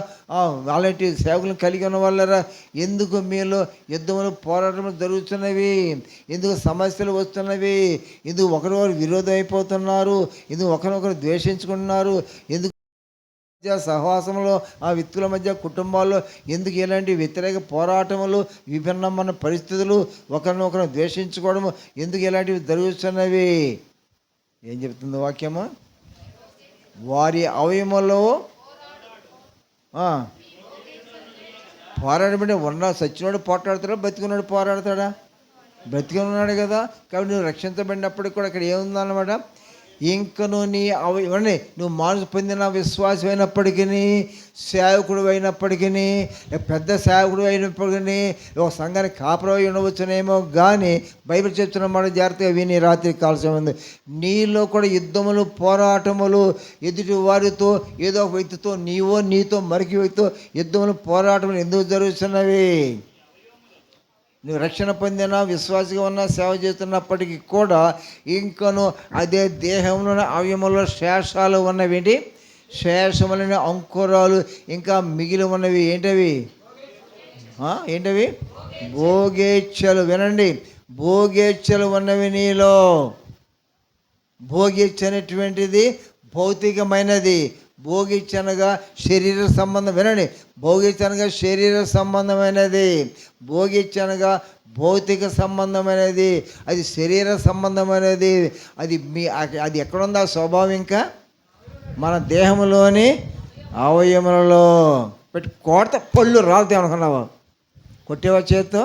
అలాంటి సేవకులను కలిగి ఉన్న వాళ్ళారా, ఎందుకు మీలో యుద్ధములు పోరాటములు జరుగుతున్నవి? ఎందుకు సమస్యలు వస్తున్నవి? ఎందుకు ఒకరికొకరు విరోధం అయిపోతున్నారు? ఎందుకు ఒకరినొకరు ద్వేషించుకుంటున్నారు? ఎందుకు సహవాసంలో వ్యక్తుల మధ్య కుటుంబాల్లో ఎందుకు ఇలాంటి వ్యతిరేక పోరాటములు, విభిన్నమైన పరిస్థితులు, ఒకరినొకరు ద్వేషించుకోవడము ఎందుకు ఇలాంటివి జరుగుతున్నవి? ఏం చెప్తుంది వాక్యము? వారి అవయములో పోరాడబడి సచ్చినోడు పోరాడతాడా, బతికున్నాడు పోరాడతాడా? బ్రతికి ఉన్నాడు కదా. కాబట్టి నువ్వు రక్షించబడినప్పటికి కూడా ఇక్కడ ఏముందన్నమాట? ఇంకను నువ్వు మనసు పొందిన విశ్వాసం అయినప్పటికీ, సేవకుడు అయినప్పటికీ, పెద్ద సేవకుడు అయినప్పటికీ, ఒక సంఘానికి కాపురమై ఉండవచ్చునేమో కానీ బైబిల్ చెప్తున్న మాట జాగ్రత్తగా విని రాత్రి కాల్సిన ఉంది. నీలో కూడా యుద్ధములు పోరాటములు, ఎదుటి వారితో ఏదో ఒక వ్యక్తితో నీతో మరికి వ్యక్తితో యుద్ధములు పోరాటములు ఎందుకు జరుగుతున్నవి? నువ్వు రక్షణ పొందిన విశ్వాసగా ఉన్న సేవ చేస్తున్నప్పటికీ కూడా ఇంకను అదే దేహంలో అవయములో శేషాలు ఉన్నవి. శేషములైన అంకురాలు ఇంకా మిగిలి ఉన్నవి ఏంటవి? భోగేచ్ఛలు. వినండి, భోగేచ్ఛలు ఉన్నవి నీలో. భోగేచ్ఛ అనేటువంటిది భౌతికమైనది. భోగిచ్చనగా శరీర సంబంధం. వినండి, భోగిచ్చనగా శరీర సంబంధమైనది, భోగిచ్చనగా భౌతిక సంబంధమైనది, అది శరీర సంబంధమైనది. అది ఎక్కడుంది ఆ స్వభావం? ఇంకా మన దేహంలోని అవయములలో పెట్టి కోట పళ్ళు రాలుతాయి అనుకున్నావా? కొట్టేవా చేత్తో?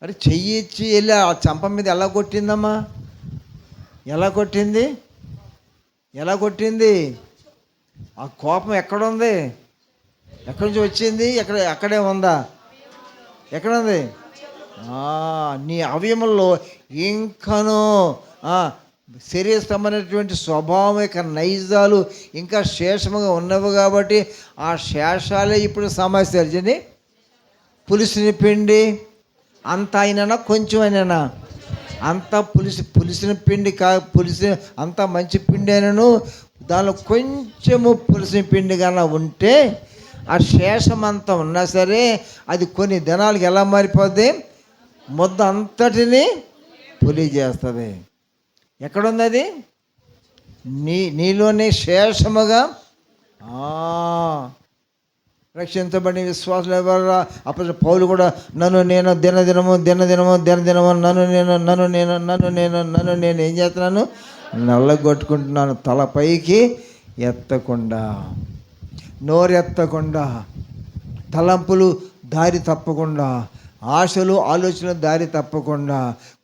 అరే చెయ్యి ఇచ్చి వెళ్ళి ఆ చంప మీద ఎలా కొట్టిందమ్మా? ఎలా కొట్టింది? ఆ కోపం ఎక్కడుంది? ఎక్కడి నుంచి వచ్చింది? అక్కడే ఉందా? ఎక్కడుంది? నీ అవయముల్లో ఇంకనూ శరీర సంబంధించినటువంటి స్వభావం యొక్క నైజాలు ఇంకా శేషముగా ఉన్నవి కాబట్టి ఆ శేషాలే ఇప్పుడు సమస్య. తెలిసింది, పులిసిన పిండి అంత అయినా కొంచెం అయినా అంత పులిసిన పిండి అంత మంచి పిండి అయినను దానిలో కొంచెము పులిసిన పిండి కన్నా ఉంటే ఆ శేషం అంతా ఉన్నా సరే అది కొన్ని దినాలకి ఎలా మారిపోద్ది? ముద్ద అంతటిని పులి చేస్తుంది. ఎక్కడుంది అది? నీలోనే శేషముగా. రక్షించబడిన విశ్వాసులు ఎవరా? అప్పుడు పౌలు కూడా నేను దినదినము నన్ను ఏం చేస్తున్నాను? నల్లగొట్టుకుంటున్నాను. తల పైకి ఎత్తకుండా, నోరెత్తకుండా, తలంపులు దారి తప్పకుండా, ఆశలు ఆలోచనలు దారి తప్పకుండా,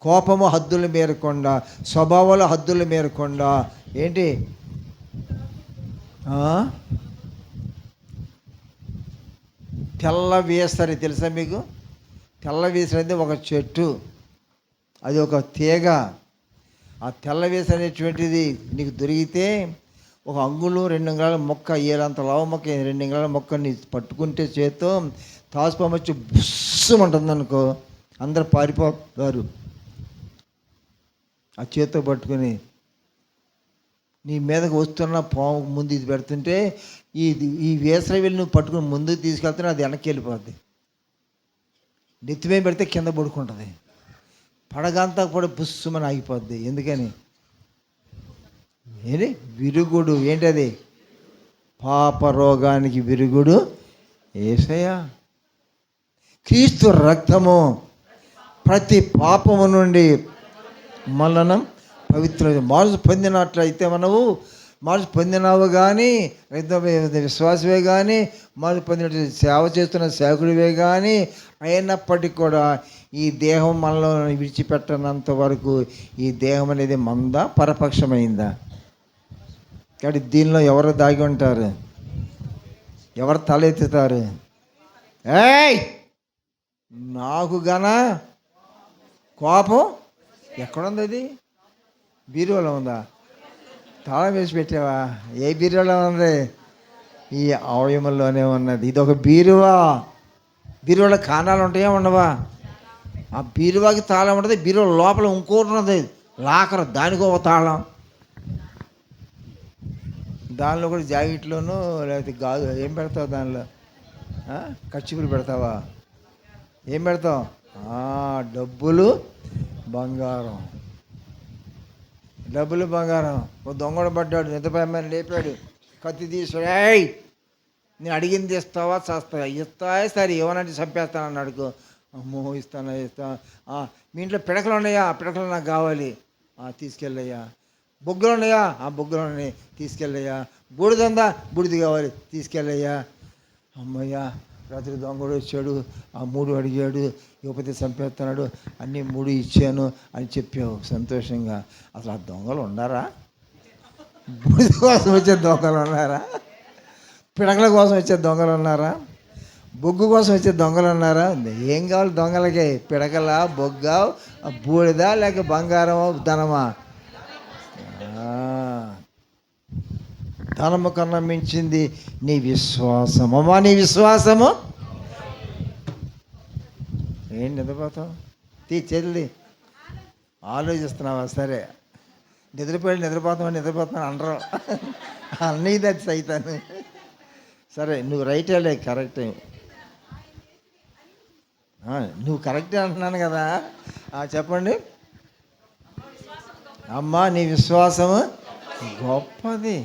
కోపము హద్దులు మీరకుండా, స్వభావాలు హద్దులు మీరకుండా. ఏంటి? తెల్ల వేసరి తెలుసా మీకు? తెల్ల వేసరి అంటే ఒక చెట్టు, అది ఒక తీగ. ఆ తెల్ల వేసరి అనేటువంటిది నీకు దొరికితే ఒక అంగుళం 2 అంగుళాల మొక్క ఏలంత లావు మొక్క 2 అంగుళాల మొక్కని పట్టుకుంటే చేత్తో తాసుపాము వచ్చి బుస్సమంటుంది అనుకో, అందరు పారిపోతారు. ఆ చేత్తో పట్టుకొని నీ మీదకి వస్తున్న పాము ముందు ఇది పెడుతుంటే ఈ వేసవి వెళ్ళి నువ్వు పట్టుకుని ముందుకు తీసుకెళ్తే అది వెనక్కి వెళ్ళిపోద్ది. నెత్తిమే పెడితే కింద పడుకుంటుంది. పడగంతా కూడా బుస్సుమని ఆగిపోద్ది. ఎందుకని? ఏంటి? విరుగుడు. ఏంటది? పాప రోగానికి విరుగుడు యేసయ్య. క్రీస్తు రక్తము ప్రతి పాపము నుండి మననం పవిత్ర మార్పు పొందినట్లయితే మనము మార్పు పొందినావు కానీ, విశ్వాసమే కానీ, మార్పు పొందిన సేవ చేస్తున్న సేవకుడివే కానీ అయినప్పటికీ కూడా ఈ దేహం మనలో విడిచిపెట్టనంత వరకు ఈ దేహం అనేది మందా పరపక్షమైందా? కాబట్టి దీనిలో ఎవరు దాగి ఉంటారు? ఎవరు తలెత్తుతారు? ఏయ్, నాకు గన కోపం ఎక్కడుంది? అది బీరువాలో ఉందా? తాళం వేసి పెట్టావా? ఏ బీరువాలో ఉంది? ఈ అవయవంలోనే ఉన్నది. ఇది ఒక బీరువా. బీరువాలో కాణాలు ఉంటాయా ఉండవా? ఆ బీరువాకి తాళం ఉంటుంది. బీరువా లోపల ఇంకోటి ఉన్నది, లాకర్, దానికి ఒక తాళం. దానిలో కూడా జాకెట్లోనూ లేకపోతే గాజు ఏం పెడతావు? దానిలో కచ్చిపులు పెడతావా? ఏం పెడతావు? డబ్బులు, బంగారం. డబ్బులు, బంగారం. ఓ దొంగడు పడ్డాడు, నిద్రపోయమని లేపాడు, కత్తి తీసాడు. ఏయ్, నేను అడిగింది ఇస్తావా చేస్తావా? ఇస్తావా? సరే, ఏమనంటే చంపేస్తాను అన్నాడు. అమ్మో, ఇస్తాను. మీ ఇంట్లో పిడకలు ఉన్నాయా? పిడకలు నాకు కావాలి. తీసుకెళ్ళయ్యా. బొగ్గులు ఉన్నాయా? బొగ్గులు ఉన్నాయి, తీసుకెళ్ళయ్యా. బూడిదందా? బూడిది కావాలి, తీసుకెళ్ళయ్యా. అమ్మయ్యా, రాత్రి దొంగడు వచ్చాడు, 3 అడిగాడు, ఇకపోతే చంపేస్తున్నాడు, అన్నీ 3 ఇచ్చాను అని చెప్పావు సంతోషంగా. అసలు ఆ దొంగలు ఉన్నారా? బూడిద కోసం వచ్చే దొంగలు ఉన్నారా? పిడకల కోసం వచ్చే దొంగలు ఉన్నారా? బొగ్గు కోసం వచ్చే దొంగలు ఉన్నారా? ఏం కావాలి దొంగలకి? పిడకల, బొగ్గ, బూడిద, లేక బంగారమా, ధనమా? ధనము కన్నా మించింది నీ విశ్వాసము. అమ్మా, నీ విశ్వాసము. ఏం నిద్రపోతావు? చేతులది ఆలోచిస్తున్నావా? సరే, నిద్రపోతాను అనరు. అన్నీది అది సైతాను. సరే, నువ్వు రైటే, కరెక్టే. నువ్వు కరెక్టే అంటున్నాను కదా. చెప్పండి. అమ్మా, నీ విశ్వాసము గొప్పది.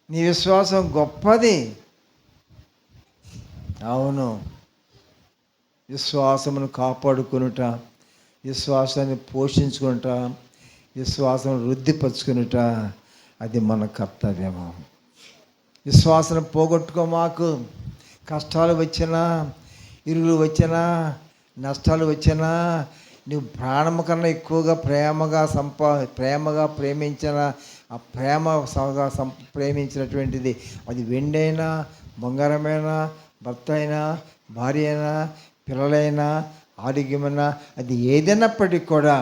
నీ విశ్వాసం గొప్పది. అవును. విశ్వాసమును కాపాడుకునుట, విశ్వాసాన్ని పోషించుకునుట, విశ్వాసం వృద్ధిపరచుకునుట, అది మన కర్తవ్యము. విశ్వాసం పోగొట్టుకో. మాకు కష్టాలు వచ్చినా, ఇరుగులు వచ్చినా, నష్టాలు వచ్చినా, నువ్వు ప్రాణము కన్నా ఎక్కువగా ప్రేమగా ప్రేమించిన ఆ ప్రేమించినటువంటిది, అది వెండైనా, బంగారమైనా, భర్త అయినా, భార్య అయినా, పిల్లలైనా, ఆరోగ్యమైనా, అది ఏదైనప్పటికీ కూడా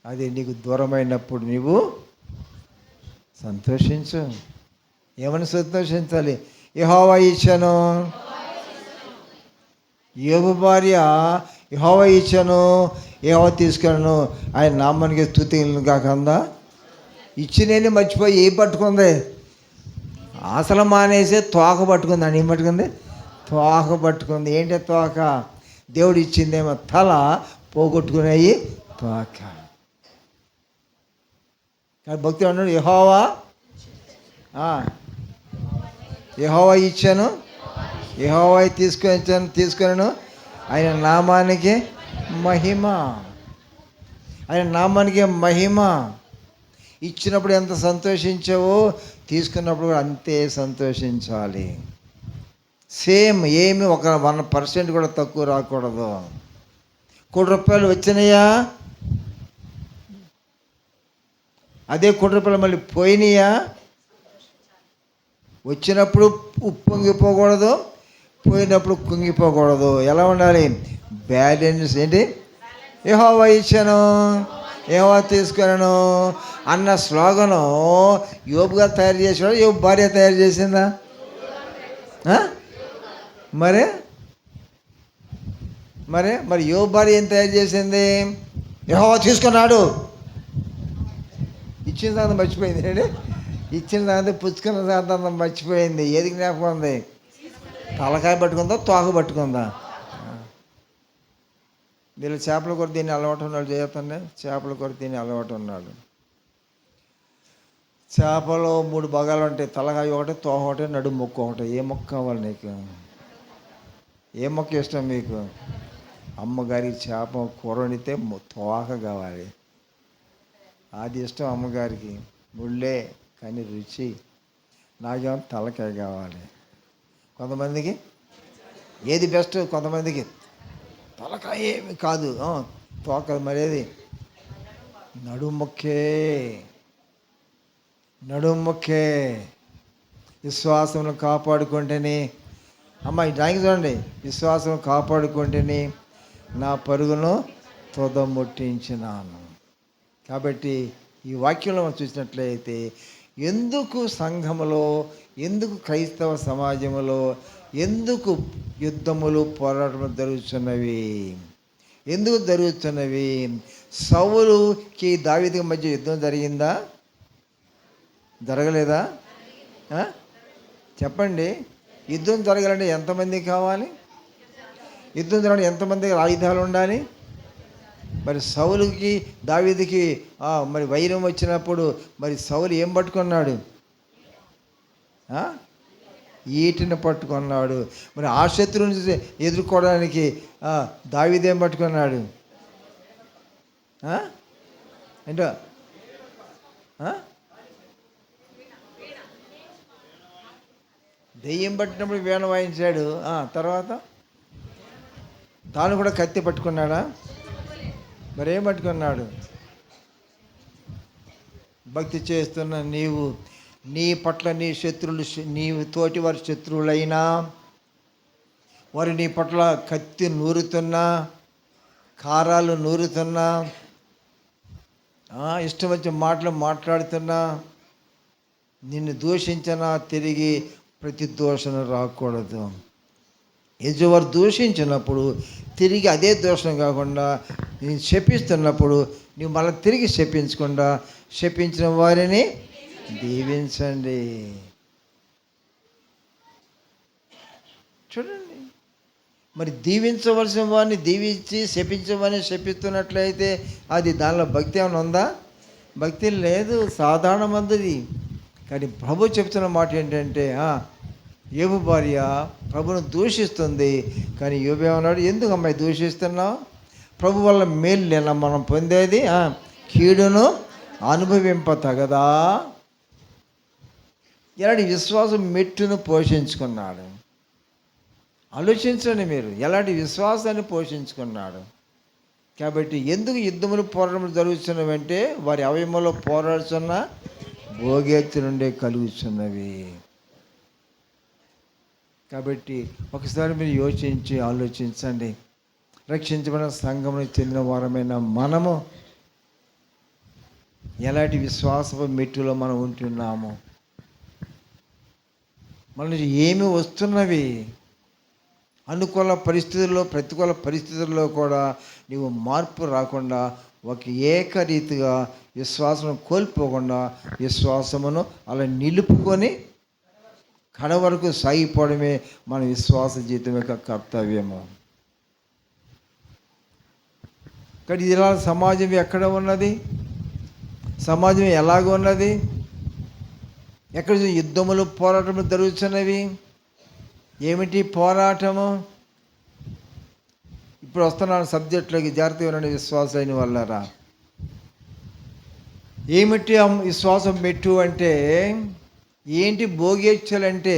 అది నీకు దూరమైనప్పుడు నీవు సంతోషించు. ఏమని సంతోషించాలి? యెహోవా ఇచ్చాను. యోబు భార్య యెహోవా ఇచ్చాను, యెహోవా తీసుకెళ్ళను, ఆయన నామానికి స్తుతి కాకుండా ఇచ్చినేని మర్చిపోయి ఏం పట్టుకుంది? అసలు మానేసి తోక పట్టుకుంది. అని ఏం పట్టుకుంది? తోక పట్టుకుంది. ఏంటి తోక? దేవుడు ఇచ్చిందేమో తల, పోగొట్టుకునేవి తోక. భక్తి అన్నాడు, యెహోవా ఇచ్చాను, యెహోవా తీసుకొనాను, ఆయన నామానికి మహిమ. ఆయన నామానికి మహిమ. ఇచ్చినప్పుడు ఎంత సంతోషించావో తీసుకున్నప్పుడు కూడా అంతే సంతోషించాలి. సేమ్, ఏమి 1% కూడా తక్కువ రాకూడదు. ₹1 వచ్చినాయా? అదే ₹1 మళ్ళీ పోయినాయా? వచ్చినప్పుడు ఉప్పొంగిపోకూడదు, పోయినప్పుడు కుంగిపోకూడదు. ఎలా ఉండాలి? బ్యాలెన్స్. ఏంటి? యెహోవా ఇచ్చాను, ఏమో తీసుకున్నాను అన్న స్లోగను యోబు గారు తయారు చేసాడు, యోబు భార్య తయారు చేసిందా? మరే మరే మరి యోబు భార్య ఏం తయారు చేసింది? యెహోవా తీసుకున్నాడు. ఇచ్చిన సంగతి మర్చిపోయింది అండి. ఇచ్చిన సంగతి పుచ్చుకున్న సంగతి మర్చిపోయింది. ఏది జ్ఞాపకం ఉంది? తలకాయ పట్టుకుందా, తోక పట్టుకుందా? వీళ్ళు చేపల కూర తిని అలవాటు ఉన్నాడు. చేయతండి, చేపల కూర తిని అలవాటు ఉన్నాడు. చేపలు 3 భాగాలు ఉంటాయి. తలకాయ ఒకటి, తోక ఒకటి, నడుము ముక్క ఒకటి. ఏ మొక్క కావాలి నీకు? ఏ మొక్క ఇష్టం మీకు? అమ్మగారికి చేప కూర వండితే తోక కావాలి, అది ఇష్టం అమ్మగారికి. ముళ్ళే కానీ రుచి. నాకేమో తలకాయ కావాలి. కొంతమందికి ఏది బెస్ట్, కొంతమందికి తలకాయ ఏమి కాదు, తోక. మరేది? నడుముక్కే. నడుముక్కే. విశ్వాసమును కాపాడుకుంటేనే, అమ్మ ఈ డ్రాయింగ్ చూడండి, విశ్వాసం కాపాడుకుంటేనే నా పరుగును తుదముట్టించినాను. కాబట్టి ఈ వాక్యంలో మనం చూసినట్లయితే ఎందుకు సంఘములో, ఎందుకు క్రైస్తవ సమాజంలో ఎందుకు యుద్ధములు, పోరాటములు జరుగుతున్నవి? ఎందుకు జరుగుతున్నవి? సౌలుకి దావీదుకి మధ్య యుద్ధం జరిగిందా? జరగలేదా? చెప్పండి. యుద్ధం జరగాలంటే ఎంతమంది కావాలి? యుద్ధం జరగాలంటే ఎంతమంది ఆయుధాలు ఉండాలి? మరి సౌలుకి దావీదుకి మరి వైరం వచ్చినప్పుడు మరి సౌలు ఏం పట్టుకున్నాడు? ఈటిని పట్టుకున్నాడు. మరి ఆ శత్రువుని ఎదుర్కోవడానికి దావీదు ఏం పట్టుకున్నాడు? ఏంటో దెయ్యం పట్టినప్పుడు వీణ వాయించాడు. తర్వాత తాను కూడా కత్తి పట్టుకున్నాడా? మరేం పట్టుకున్నాడు? భక్తి చేస్తున్న నీవు, నీ పట్ల నీ శత్రువులు, నీ తోటి వారి శత్రువులైనా, వారు నీ పట్ల కత్తి నూరుతున్నా, కారాలు నూరుతున్నా, ఇష్టం వచ్చే మాటలు మాట్లాడుతున్నా, నిన్ను దూషించినా తిరిగి ప్రతి దూషణ రాకూడదు. ఎదుటివారు దూషించినప్పుడు తిరిగి అదే దోషం కాకుండా, నేను శపిస్తున్నప్పుడు నువ్వు మళ్ళీ తిరిగి శపించకుండా శపించిన వారిని దీవించండి. చూడండి, మరి దీవించవలసిన వారిని దీవించి శపించమని శపిస్తున్నట్లయితే అది దానిలో భక్తి ఏమైనా ఉందా? భక్తి లేదు, సాధారణ మందిది. కానీ ప్రభు చెప్తున్న మాట ఏంటంటే, యోబు భార్య ప్రభును దూషిస్తుంది. కానీ యోబు ఏమన్నాడు? ఎందుకు అమ్మాయి దూషిస్తున్నావు? ప్రభు వల్ల మేలు లేనా మనం పొందేది? కీడును అనుభవింపతగదా? ఎలాంటి విశ్వాసం మెట్టును పోషించుకున్నాడు? ఆలోచించండి మీరు, ఎలాంటి విశ్వాసాన్ని పోషించుకున్నాడు. కాబట్టి ఎందుకు యుద్ధములు, పోరాటములు జరుగుతున్నవంటే వారి అవయవంలో పోరాడుతున్న భోగేత్తు నుండే కలుగుతున్నవి. కాబట్టి ఒకసారి మీరు యోచించి ఆలోచించండి. రక్షించబడిన సంఘమునికి చెందిన వారమైన మనము ఎలాంటి విశ్వాసపు మెట్టులో మనం ఉంటున్నాము? మన నుంచి ఏమి వస్తున్నవి? అనుకూల పరిస్థితుల్లో, ప్రతికూల పరిస్థితుల్లో కూడా నీవు మార్పు రాకుండా ఒక ఏకరీతిగా విశ్వాసం కోల్పోకుండా విశ్వాసమును అలా నిలుపుకొని కడ వరకు సాగిపోవడమే మన విశ్వాస జీవితం యొక్క కర్తవ్యము. కానీ ఇలా సమాజం ఎక్కడ ఉన్నది? సమాజం ఎలాగ ఉన్నది? ఎక్కడ యుద్ధములు, పోరాటములు జరుగుతున్నవి? ఏమిటి పోరాటము? ఇప్పుడు వస్తున్నాను సబ్జెక్టులోకి, జాగ్రత్తగా ఉండండి విశ్వాసైన వాళ్ళరా. ఏమిటి విశ్వాసం మెట్టు అంటే ఏంటి? భోగేచ్ఛలంటే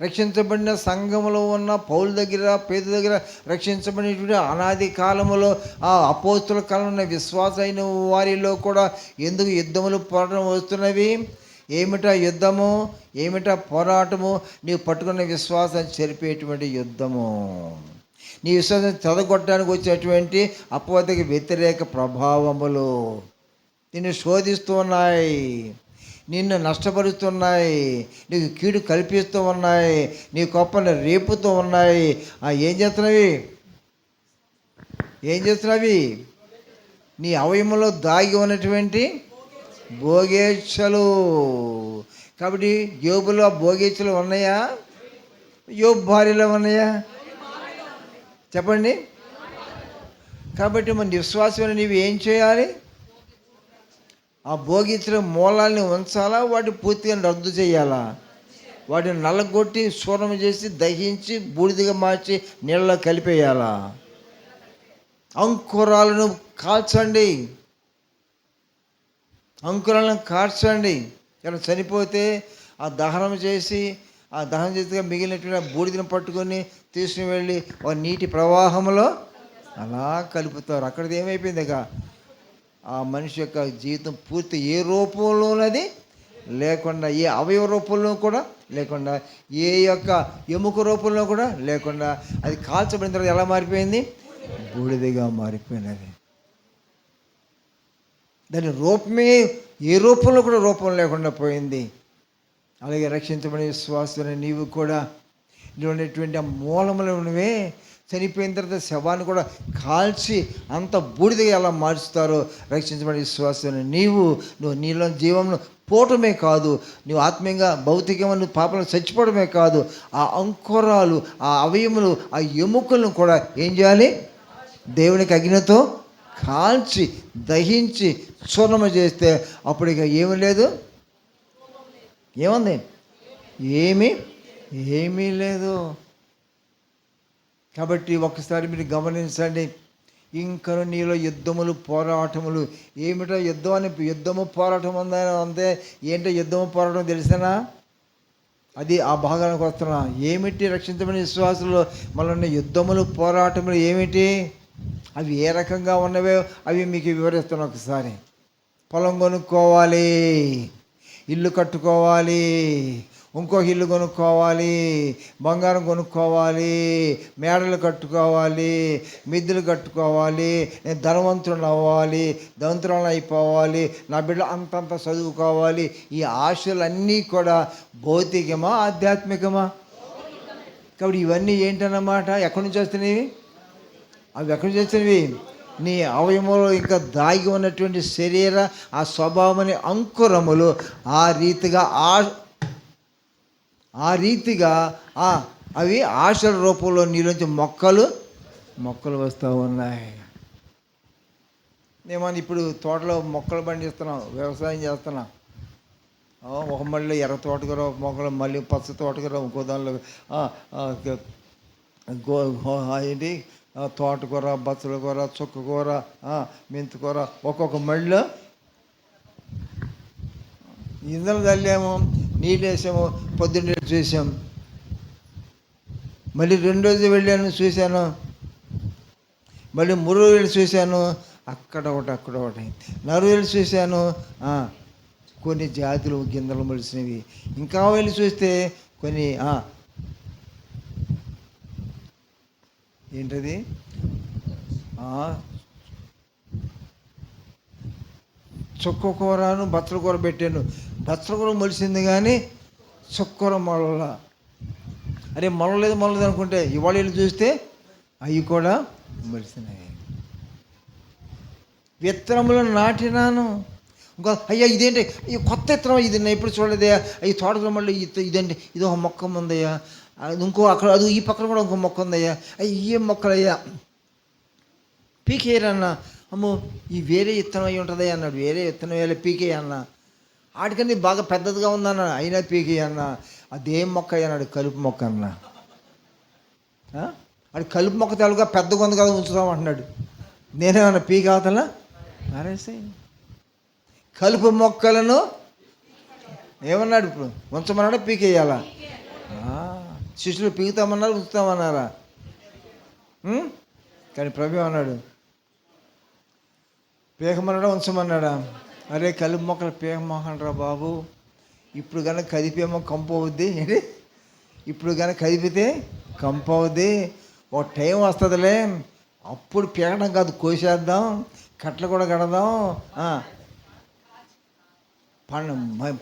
రక్షించబడిన సంఘములో ఉన్న పౌలు దగ్గర, పేతురు దగ్గర రక్షించబడినటువంటి అనాది కాలములో అపోస్తుల కాలంలో ఉన్న విశ్వాసైన వారిలో కూడా ఎందుకు యుద్ధములు, పోరాటం వస్తున్నవి? ఏమిటా యుద్ధము? ఏమిటా పోరాటము? నీవు పట్టుకున్న విశ్వాసాన్ని చెరిపేటువంటి యుద్ధము. నీ విశ్వాసం చెదగొట్టడానికి వచ్చేటువంటి అపవాదికి వ్యతిరేక ప్రభావములు నిన్ను శోధిస్తూ ఉన్నాయి, నిన్ను నష్టపరుస్తున్నాయి, నీకు కీడు కల్పిస్తూ ఉన్నాయి, నీ గొప్పను రేపుతూ ఉన్నాయి. ఏం చేస్తున్నవి నీ అవయవంలో దాగి ఉన్నటువంటి భోగేచ్ఛలు. కాబట్టి యోబులో భోగేచ్ఛలు ఉన్నాయా? యోబు భార్యలో ఉన్నాయా? చెప్పండి. కాబట్టి మన విశ్వాసం నీవు ఏం చేయాలి? ఆ భోగిచ్చిన మూలాల్ని ఉంచాలా? వాటిని పూర్తిగా రద్దు చేయాలా? వాటిని నల్లగొట్టి శూన్యం చేసి దహించి బూడిదిగా మార్చి నీళ్ళలో కలిపేయాలా? అంకురాలను కాల్చండి, అంకురాలను కార్చండి. ఇలా చనిపోతే ఆ దహనం చేసి మిగిలినటువంటి బూడిదను పట్టుకొని తీసుకుని వెళ్ళి ఒక నీటి ప్రవాహంలో అలా కలుపుతారు. అక్కడిది ఏమైపోయింది? ఇక ఆ మనిషి యొక్క జీవితం పూర్తి ఏ రూపంలోనది లేకుండా, ఏ అవయవ రూపంలో కూడా లేకుండా, ఏ యొక్క ఎముక రూపంలో కూడా లేకుండా అది కాల్చబడిన తర్వాత ఎలా మారిపోయింది? బూడిదగా మారిపోయినది. దాని రూపమే ఏ రూపంలో కూడా రూపం లేకుండా పోయింది. అలాగే రక్షించబడిన విశ్వాసాన్ని నీవు కూడా ఉన్నటువంటి ఆ మూలములు నువ్వే చనిపోయిన తర్వాత శవాన్ని కూడా కాల్చి అంత బూడిదగా ఎలా మార్చుతారో రక్షించబడిన విశ్వాసాన్ని నువ్వు నీలో జీవంను పోవటమే కాదు, నువ్వు ఆత్మీయంగా భౌతికంగా నువ్వు పాపంలో చచ్చిపోవడమే కాదు, ఆ అంకురాలు, ఆ అవయములు, ఆ ఎముకలను కూడా ఏం చేయాలి? దేవునికి అగ్నితో కాల్చి దహించి చూర్ణము చేస్తే అప్పుడు ఇక ఏమీ లేదు. ఏముంది? ఏమీ లేదు. కాబట్టి ఒకసారి మీరు గమనించండి, ఇంకా నీలో యుద్ధములు పోరాటములు. ఏమిటో యుద్ధము పోరాటం ఉందని అంతే. ఏంటో యుద్ధము పోరాటం తెలిసినా అది ఆ భాగానికి వస్తున్నా. ఏమిటి రక్షించబడిన విశ్వాసంలో మళ్ళీ యుద్ధములు పోరాటములు ఏమిటి? అవి ఏ రకంగా ఉన్నవో అవి మీకు వివరిస్తాను ఒకసారి. పొలం కొనుక్కోవాలి, ఇల్లు కట్టుకోవాలి, ఇంకొక ఇల్లు కొనుక్కోవాలి, బంగారం కొనుక్కోవాలి, మేడలు కట్టుకోవాలి, మిద్దెలు కట్టుకోవాలి, నేను ధనవంతులను అవ్వాలి, ధనవంతులను అయిపోవాలి, నా బిడ్డ అంతంత చదువుకోవాలి. ఈ ఆశలన్నీ కూడా భౌతికమా ఆధ్యాత్మికమా? కాబట్టి ఇవన్నీ ఏంటన్నమాట? ఎక్కడి నుంచి వస్తున్నాయి? అవి ఎక్కడి నుంచి వచ్చినవి? నీ అవయవంలో ఇంకా దాగి ఉన్నటువంటి శరీర ఆ స్వభావమని అంకురములు ఆ రీతిగా అవి ఆశల రూపంలో నీలోంచి మొక్కలు వస్తూ ఉన్నాయి. నేమని ఇప్పుడు తోటలో మొక్కలు పండిస్తున్నాం, వ్యవసాయం చేస్తున్నాం. ఒక మళ్ళీ ఎర్ర తోటకూర మొక్కలు, మళ్ళీ పచ్చ తోటకూర, ఇంకో దానిలో ఏంటి తోటకూర, బచ్చల కూర, చుక్కకూర, మెంతికూర, ఒక్కొక్క మళ్ళీ ఇందులో చల్లాము, నీళ్ళు వేసాము, పొద్దున్న చూసాం. మళ్ళీ 2 రోజులు వెళ్ళాను, చూశాను. మళ్ళీ 3 రోజులు చూశాను, అక్కడ ఒకటి 4 రోజులు చూశాను. కొన్ని జాతులు గింజలు మొలిసినవి. ఇంకా వెళ్ళి చూస్తే కొన్ని ఏంటది చుక్క కూరను బచ్చల కూర పెట్టాను. బచ్చల కూర మొలిసింది కానీ చుక్కూర మొలల. అరే మొలలేదు అనుకుంటే ఇవాళ వెళ్ళి చూస్తే అవి కూడా మొలిసినాయి. విత్తనములను నాటినాను. ఇంకా అయ్యా ఇదేంటి ఈ కొత్త విత్తనం, ఇది నేను ఎప్పుడు చూడలేదయ్యా, ఈ తోటలో మళ్ళీ ఇదేంటి, ఇది ఒక మొక్క ఉందయ్యా, ఇంకో అక్కడ అది ఈ పక్కన కూడా ఇంకో మొక్క ఉందయ్యా, అయ్యే మొక్కలయ్యా పీకేయరన్నా. అమ్మో ఈ వేరే విత్తనం అయ్యి ఉంటుంది అన్నాడు. వేరే విత్తనం వేరే పీకేయ అన్న. వాటికన్నీ బాగా పెద్దదిగా ఉందన్న, అయినా పీకేయ అన్న. అదేం మొక్క అన్నాడు? కలుపు మొక్క అన్న. అది కలుపు మొక్క తెలుగుగా పెద్దగా ఉంది కదా ఉంచుదామంటున్నాడు. నేనేమన్నా పీకే అవతలా అరేసే. కలుపు మొక్కలను ఏమన్నాడు? ఇప్పుడు ఉంచమన్నాడా పీకేయాలా? శిష్యులు పీకుతామన్నారా ఉంచుతామన్నారా? కానీ ప్రభు అన్నాడు పీకమన్నాడా ఉంచమన్నాడా? అరే కలుపు మొక్కలు పీకమోహనరా బాబు, ఇప్పుడు కనుక కదిపేమో కంపు అవుద్ది. ఏంటి ఇప్పుడు కనుక కదిపితే కంపు అవుద్ది. ఒక టైం వస్తుందిలే, అప్పుడు పీకడం కాదు, కోసేద్దాం, కట్టలు కూడా కడదాం.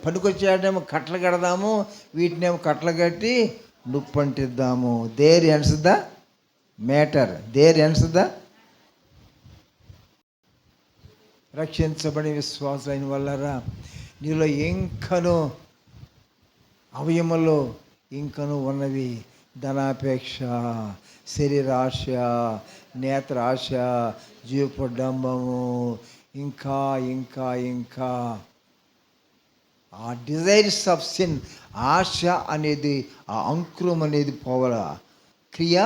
పనికొచ్చేటేమో కట్టలు కడదాము, వీటినేమో కట్టలు కట్టి నొప్పి అంటిద్దాము. There ends the matter, there ends the. రక్షించబడి విశ్వాసమైన వల్లరా నీలో ఇంకను అవయములో ఇంకను ఉన్నవి ధనాపేక్ష, శరీరాశ, నేత్రాశ, జీవపడంబము, ఇంకా ఇంకా ఇంకా ఆ డిజైర్స్ ఆఫ్ సిన్. ఆశ అనేది, ఆ అంకురం అనేది పోవాల. క్రియ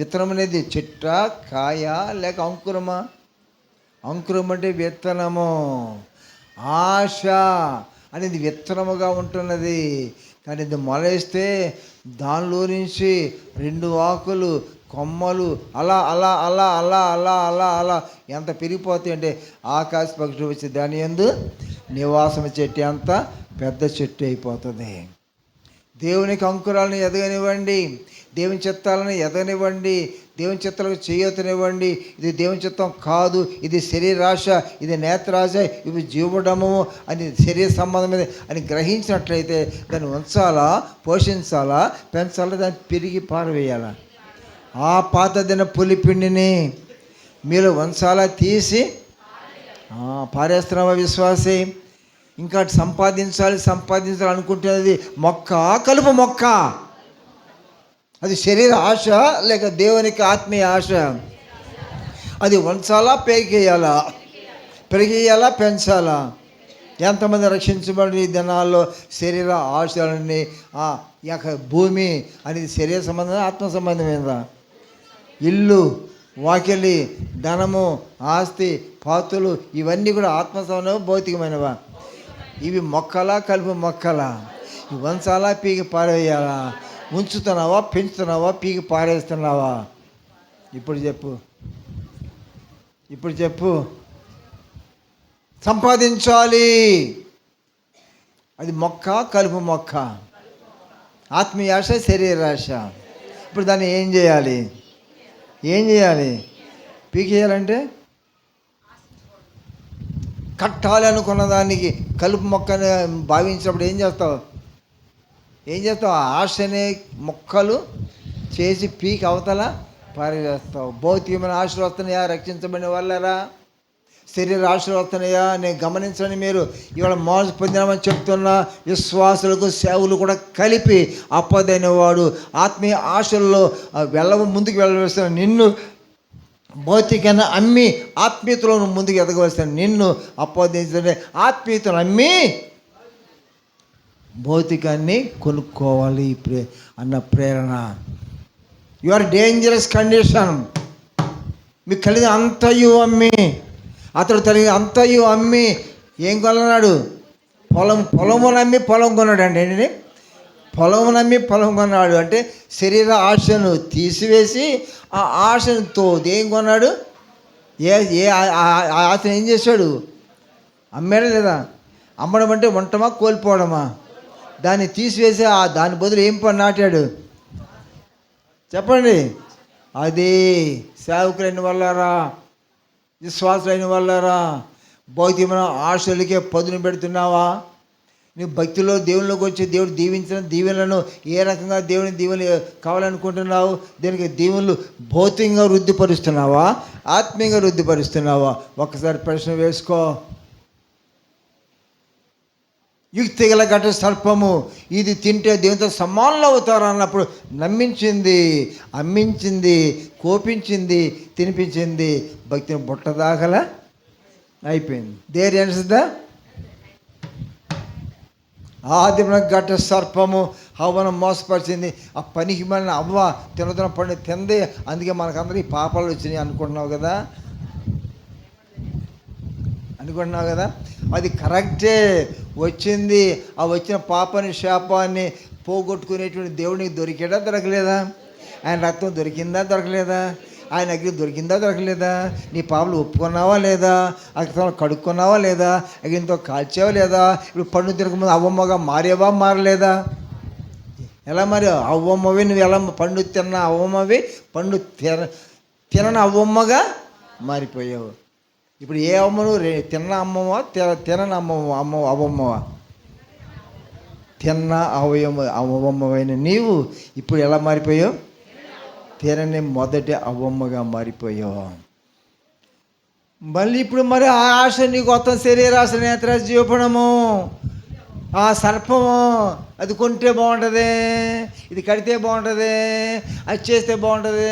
విత్తనం అనేది చెట్ట, కాయ లేక అంకురమా? అంకురం అంటే విత్తనము. ఆశ అనేది విత్తనముగా ఉంటున్నది, కానీ ఇది మొలేస్తే దానిలో నుంచి 2 ఆకులు, కొమ్మలు అలా అలా అలా అలా అలా అలా అలా ఎంత పెరిగిపోతాయి అంటే ఆకాశ పక్షులు వచ్చి దాని యందు నివాసం చెట్టు అంత పెద్ద చెట్టు అయిపోతుంది. దేవునికి అంకురాలను ఎదగనివ్వండి, దేవుని చిత్తాలను ఎదగనివ్వండి, దేవుని చిత్తాలకు చేయతనివ్వండి. ఇది దేవుని చిత్తం కాదు, ఇది శరీరాశ, ఇది నేత్రాశ, ఇవి జీవడము అని శరీర సంబంధం అని గ్రహించినట్లయితే దాన్ని ఉంచాలా, పోషించాలా, పెంచాలా, దాన్ని పెరిగి పారవేయాలా. ఆ పాత దిన పులిపిండిని మీరు ఉంచాలా, తీసి పారేస్తున్నావా విశ్వాసి? ఇంకా సంపాదించాలి అనుకుంటున్నది మొక్క, కలుపు మొక్క. అది శరీర ఆశ లేక దేవునికి ఆత్మీయ ఆశ. అది ఉంచాలా, పెరిగేయాలా, పెంచాలా? ఎంతమంది రక్షించబడి ఈ దినాల్లో శరీర ఆశలని, భూమి అనేది శరీర సంబంధం, ఆత్మ సంబంధమైనదా? ఇల్లు, వాకిలి, ధనము, ఆస్తి, పాతులు ఇవన్నీ కూడా ఆత్మ సంబంధం, భౌతికమైనవా? ఇవి మొక్కలా, కలుపు మొక్కలా? ఇవి వంచాలా, పీకి పారేయాలా? ఉంచుతున్నావా, పెంచుతున్నావా, పీకి పారేస్తున్నావా? ఇప్పుడు చెప్పు. సంపాదించాలి, అది మొక్క, కలుపు మొక్క. ఆత్మీయ ఆశ, శరీరాశ. ఇప్పుడు దాన్ని ఏం చేయాలి? పీకేయాలంటే కట్టాలి అనుకున్న దానికి కలుపు మొక్కని భావించినప్పుడు ఏం చేస్తావు? ఆశనే మొక్కలు చేసి పీకి అవతల పారేస్తావు. భౌతికమైన ఆశలు వస్తున్నాయా రక్షించబడిన వాళ్ళరా? శరీర ఆశలు వస్తున్నాయా? నేను గమనించండి. మీరు ఇవాళ మోస పొందినామని చెప్తున్న విశ్వాసులకు, సేవలు కూడా కలిపి అప్పదైన వాడు ఆత్మీయ ఆశల్లో ముందుకు వెళ్ళవలసిన నిన్ను, భౌతికాన్ని అమ్మి ఆత్మీయతలో ముందుకు ఎదగవలసిన నిన్ను అప్పదించే ఆత్మీయతను అమ్మి భౌతికాన్ని కొనుక్కోవాలి అన్న ప్రేరణ. You are dangerous condition. మీకు కలిగిన అంతయు అమ్మి, అతడు తల్లి అంతయు అమ్మి ఏం కొన్నాడు? పొలము నమ్మి పొలం కొన్నాడు అండి. పొలం నమ్మి పొలం కొన్నాడు అంటే శరీర ఆశను తీసివేసి ఆ ఆశతో ఏం కొన్నాడు? ఆశను ఏం చేశాడు? అమ్మాడా లేదా? అమ్మడం అంటే ఉండటమా, కోల్పోవడమా? దాన్ని తీసివేసి దాని బదులు ఏం పని నాటాడు? చెప్పండి. అది సేవకులైన వాళ్ళారా, విశ్వాసులైన వాళ్ళారా, భౌతికమైన ఆశలకే పదును పెడుతున్నావా? నీ భక్తిలో దేవునిలోకి వచ్చి దేవుడు దీవించిన దీవెనలను ఏ రకంగా దేవుని దీవెనలు కావాలనుకుంటున్నావు? దీనికి దీవెనలు భౌతికంగా వృద్ధిపరుస్తున్నావా, ఆత్మీయంగా వృద్ధిపరుస్తున్నావా? ఒక్కసారి ప్రశ్న వేసుకో. యుక్తి గల ఘట సర్పము, ఇది తింటే దేవునితో సమానులు అవుతారు అన్నప్పుడు నమ్మించింది, అమ్మించింది, కోపించింది, తినిపించింది, భక్తిని బుట్టదాగల అయిపోయింది. There ends the. ఆదిమ ఘట సర్పము హవ్వను మోసపరిచింది. ఆ పనికి మళ్ళీ అవ్వ తినదన పండు తింది, అందుకే మనకందరూ ఈ పాపాలు వచ్చినాయి అనుకుంటున్నావు కదా. అది కరెక్టే వచ్చింది. ఆ వచ్చిన పాపాన్ని, శాపాన్ని పోగొట్టుకునేటువంటి దేవునికి దొరకలేదా? ఆయన రక్తం దొరకలేదా? ఆయన అగ్ని దొరకలేదా? నీ పాపలు ఒప్పుకున్నావా లేదా? అగ్నితో కడుక్కున్నావా లేదా? అగ్నితో కాల్చావా లేదా? ఇప్పుడు పండు తినకముందు అవ్వమ్మగా మారేవా, మారలేదా? ఎలా మరి అవ్వమ్మవి నువ్వు ఎలా పండు తిన్న అవ్వమ్మవి పండు తినని అవ్వమ్మగా మారిపోయావు. ఇప్పుడు ఏ అమ్మ నువ్వు తిన్న అమ్మవా తినని అవ్వమ్మవా? తిన్న అవ్వమ్మవైన నీవు ఇప్పుడు ఎలా మారిపోయావు? తినని మొదటి అవ్వమ్మగా మారిపోయావు. మళ్ళీ ఇప్పుడు మరి ఆ ఆశ నీకు కొత్త శరీరాశ నేత్ర జీవపణము ఆ సర్పము అది కొంటే బాగుంటుంది, ఇది కడితే బాగుంటుంది, అది చేస్తే బాగుంటుంది.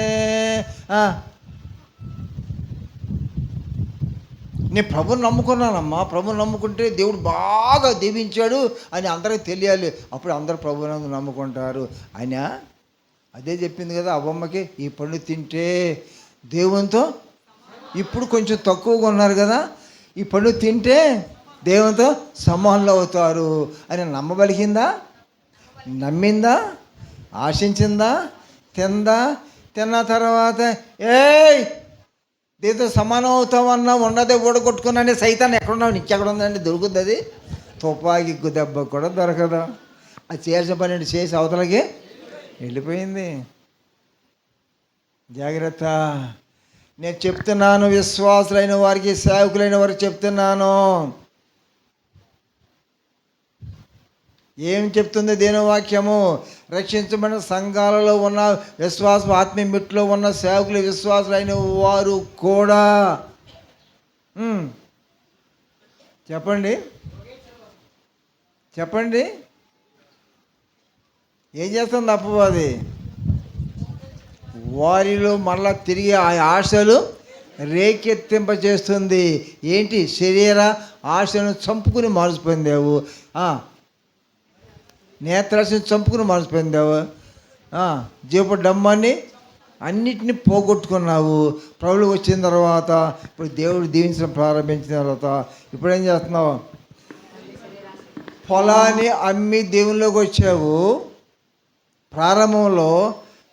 నేను ప్రభుని నమ్ముకున్నానమ్మా, ప్రభుని నమ్ముకుంటే దేవుడు బాగా దీవించాడు అని అందరికీ తెలియాలి, అప్పుడు అందరూ ప్రభువుని నమ్ముకుంటారు. ఆయన అదే చెప్పింది కదా అవ్వమ్మకి, ఈ పండు తింటే దేవునితో ఇప్పుడు కొంచెం తక్కువగా ఉన్నారు కదా, ఈ పండు తింటే దేవునితో సమానులు అవుతారు అని నమ్మబలిగిందా? నమ్మిందా? ఆశించిందా? తిన్న తర్వాత దీంతో సమానం అవుతామన్నా ఉన్నదే ఓడగొట్టుకున్నానే సైతాన్ని ఎక్కడున్నావు, నీకెక్కడ ఉందండి, దొరుకుతుంది అది, తుపాకి దెబ్బ కూడా దొరకదు. అది చేయాల్సిన పని చేసి అవతలకి వెళ్ళిపోయింది. జాగ్రత్త. నేను చెప్తున్నాను, విశ్వాసులైన వారికి సేవకులైన వారికి చెప్తున్నాను. ఏం చెప్తుంది దేని వాక్యము? రక్షించబడిన సంఘాలలో ఉన్న విశ్వాసం ఆత్మీయ మిట్లో ఉన్న సేవకులు విశ్వాసులైన వారు కూడా చెప్పండి ఏం చేస్తుంది అపవాది? వారిలో మళ్ళా తిరిగి ఆ ఆశలు రేకెత్తింపచేస్తుంది. ఏంటి? శరీర ఆశను చంపుకుని మనసు పొందావు, నేత్రాశను చంపుకుని మనసు పొందావు, జీవపు డమ్మాన్ని అన్నిటినీ పోగొట్టుకున్నావు. ప్రభువులకు వచ్చిన తర్వాత ఇప్పుడు దేవుడు దీవించడం ప్రారంభించిన తర్వాత ఇప్పుడు ఏం చేస్తున్నావు? పొలాన్ని అమ్మి దేవునిలోకి వచ్చావు. ప్రారంభంలో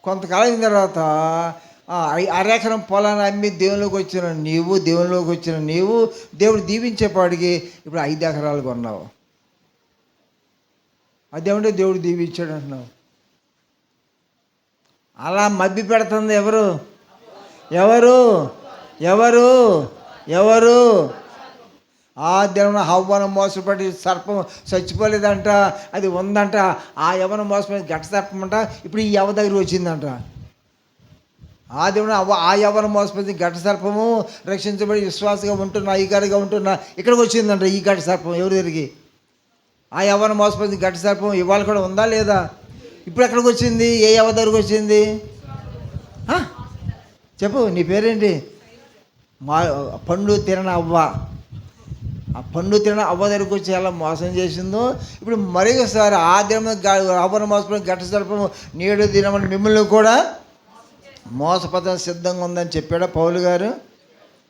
కొంతకాలం అయిన తర్వాత అరెకరం పొలాన్ని అమ్మి దేవునిలోకి వచ్చిన నీవు దేవుడు దీవించేపాడికి ఇప్పుడు 5 ఎకరాలు కొన్నావు. అదేమంటే దేవుడు దీవించాడు అంటున్నావు. అలా మభ్య పెడుతుంది ఎవరు? ఆ దేవుని హవ్వను మోసపడి సర్పం చచ్చిపోలేదంట, అది ఉందంట. ఆ యవ్వను మోసపడి గట్ట సర్పం అంట ఇప్పుడు ఈ యవ్వ దగ్గర వచ్చిందంట. ఆ దేవుని ఆ యవ్వను మోసపడి గట్ట సర్పము రక్షించబడి విశ్వాసగా ఉంటున్నా అయ్యగారిగా ఉంటున్నా ఇక్కడికి వచ్చిందంట. ఈ గట్ట సర్పం ఎవరి దగ్గరికి? ఆ యవ్వను మోసపడి గట్ట సర్పం ఇవాళ కూడా ఉందా లేదా? ఇప్పుడు ఎక్కడికి వచ్చింది? ఏ యవ్వ దగ్గరికి వచ్చింది? చెప్పు, నీ పేరేంటి? పండు తినని అవ్వ. ఆ పండు తిన అవ్వ దగ్గరికి వచ్చి ఎలా మోసం చేసిందో ఇప్పుడు మరొకసారి ఆ దినం అవ్వను మోసపోయిన గట్ట సర్పము నేడు దినమని మిమ్మల్ని కూడా మోసపదం సిద్ధంగా ఉందని చెప్పాడా పౌలు గారు?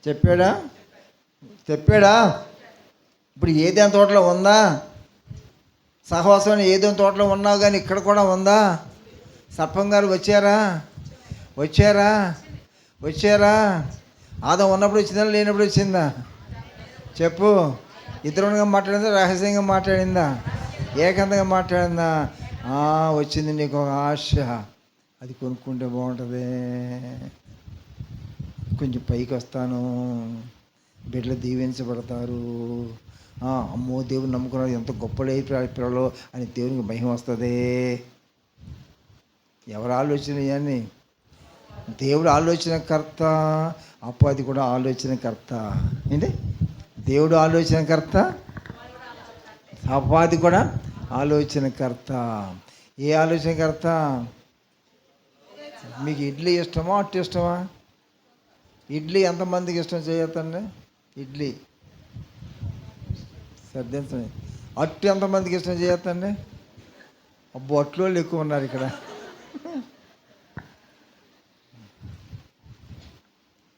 చెప్పాడా? ఇప్పుడు ఏదైనా తోటలో ఉందా? సహవాసం ఏదైనా తోటలో ఉన్నావు కానీ ఇక్కడ కూడా ఉందా? సర్పం గారు వచ్చారా? ఆదం ఉన్నప్పుడు వచ్చిందా లేనప్పుడు వచ్చిందా? చెప్పు. ఇతరునిగా మాట్లాడిందా? రహస్యంగా మాట్లాడిందా? ఏకాంతంగా మాట్లాడిందా? వచ్చింది నీకు ఒక ఆశ, అది కొనుక్కుంటే బాగుంటుంది, కొంచెం పైకి వస్తాను, బిడ్డలు దీవించబడతారు, అమ్మో దేవుని నమ్ముకున్నారు ఎంత గొప్పలే పిల్లలు అని దేవునికి భయం వస్తుంది. ఎవరు ఆలోచన ఇవన్నీ? దేవుడు ఆలోచనకర్త, అపవాది కూడా ఆలోచనకర్త. ఏంటి? దేవుడు ఆలోచనకర్త, అపవాది కూడా ఆలోచనకర్త. ఏ ఆలోచనకర్త? మీకు ఇడ్లీ ఇష్టమా అట్టు ఇష్టమా? ఇడ్లీ ఎంతమందికి ఇష్టం చేయొద్దండి? ఇడ్లీ సర్దించండి. అట్టు ఎంతమందికి ఇష్టం చేయొద్దండి? అబ్బో, అట్లు వాళ్ళు ఎక్కువ ఉన్నారు ఇక్కడ.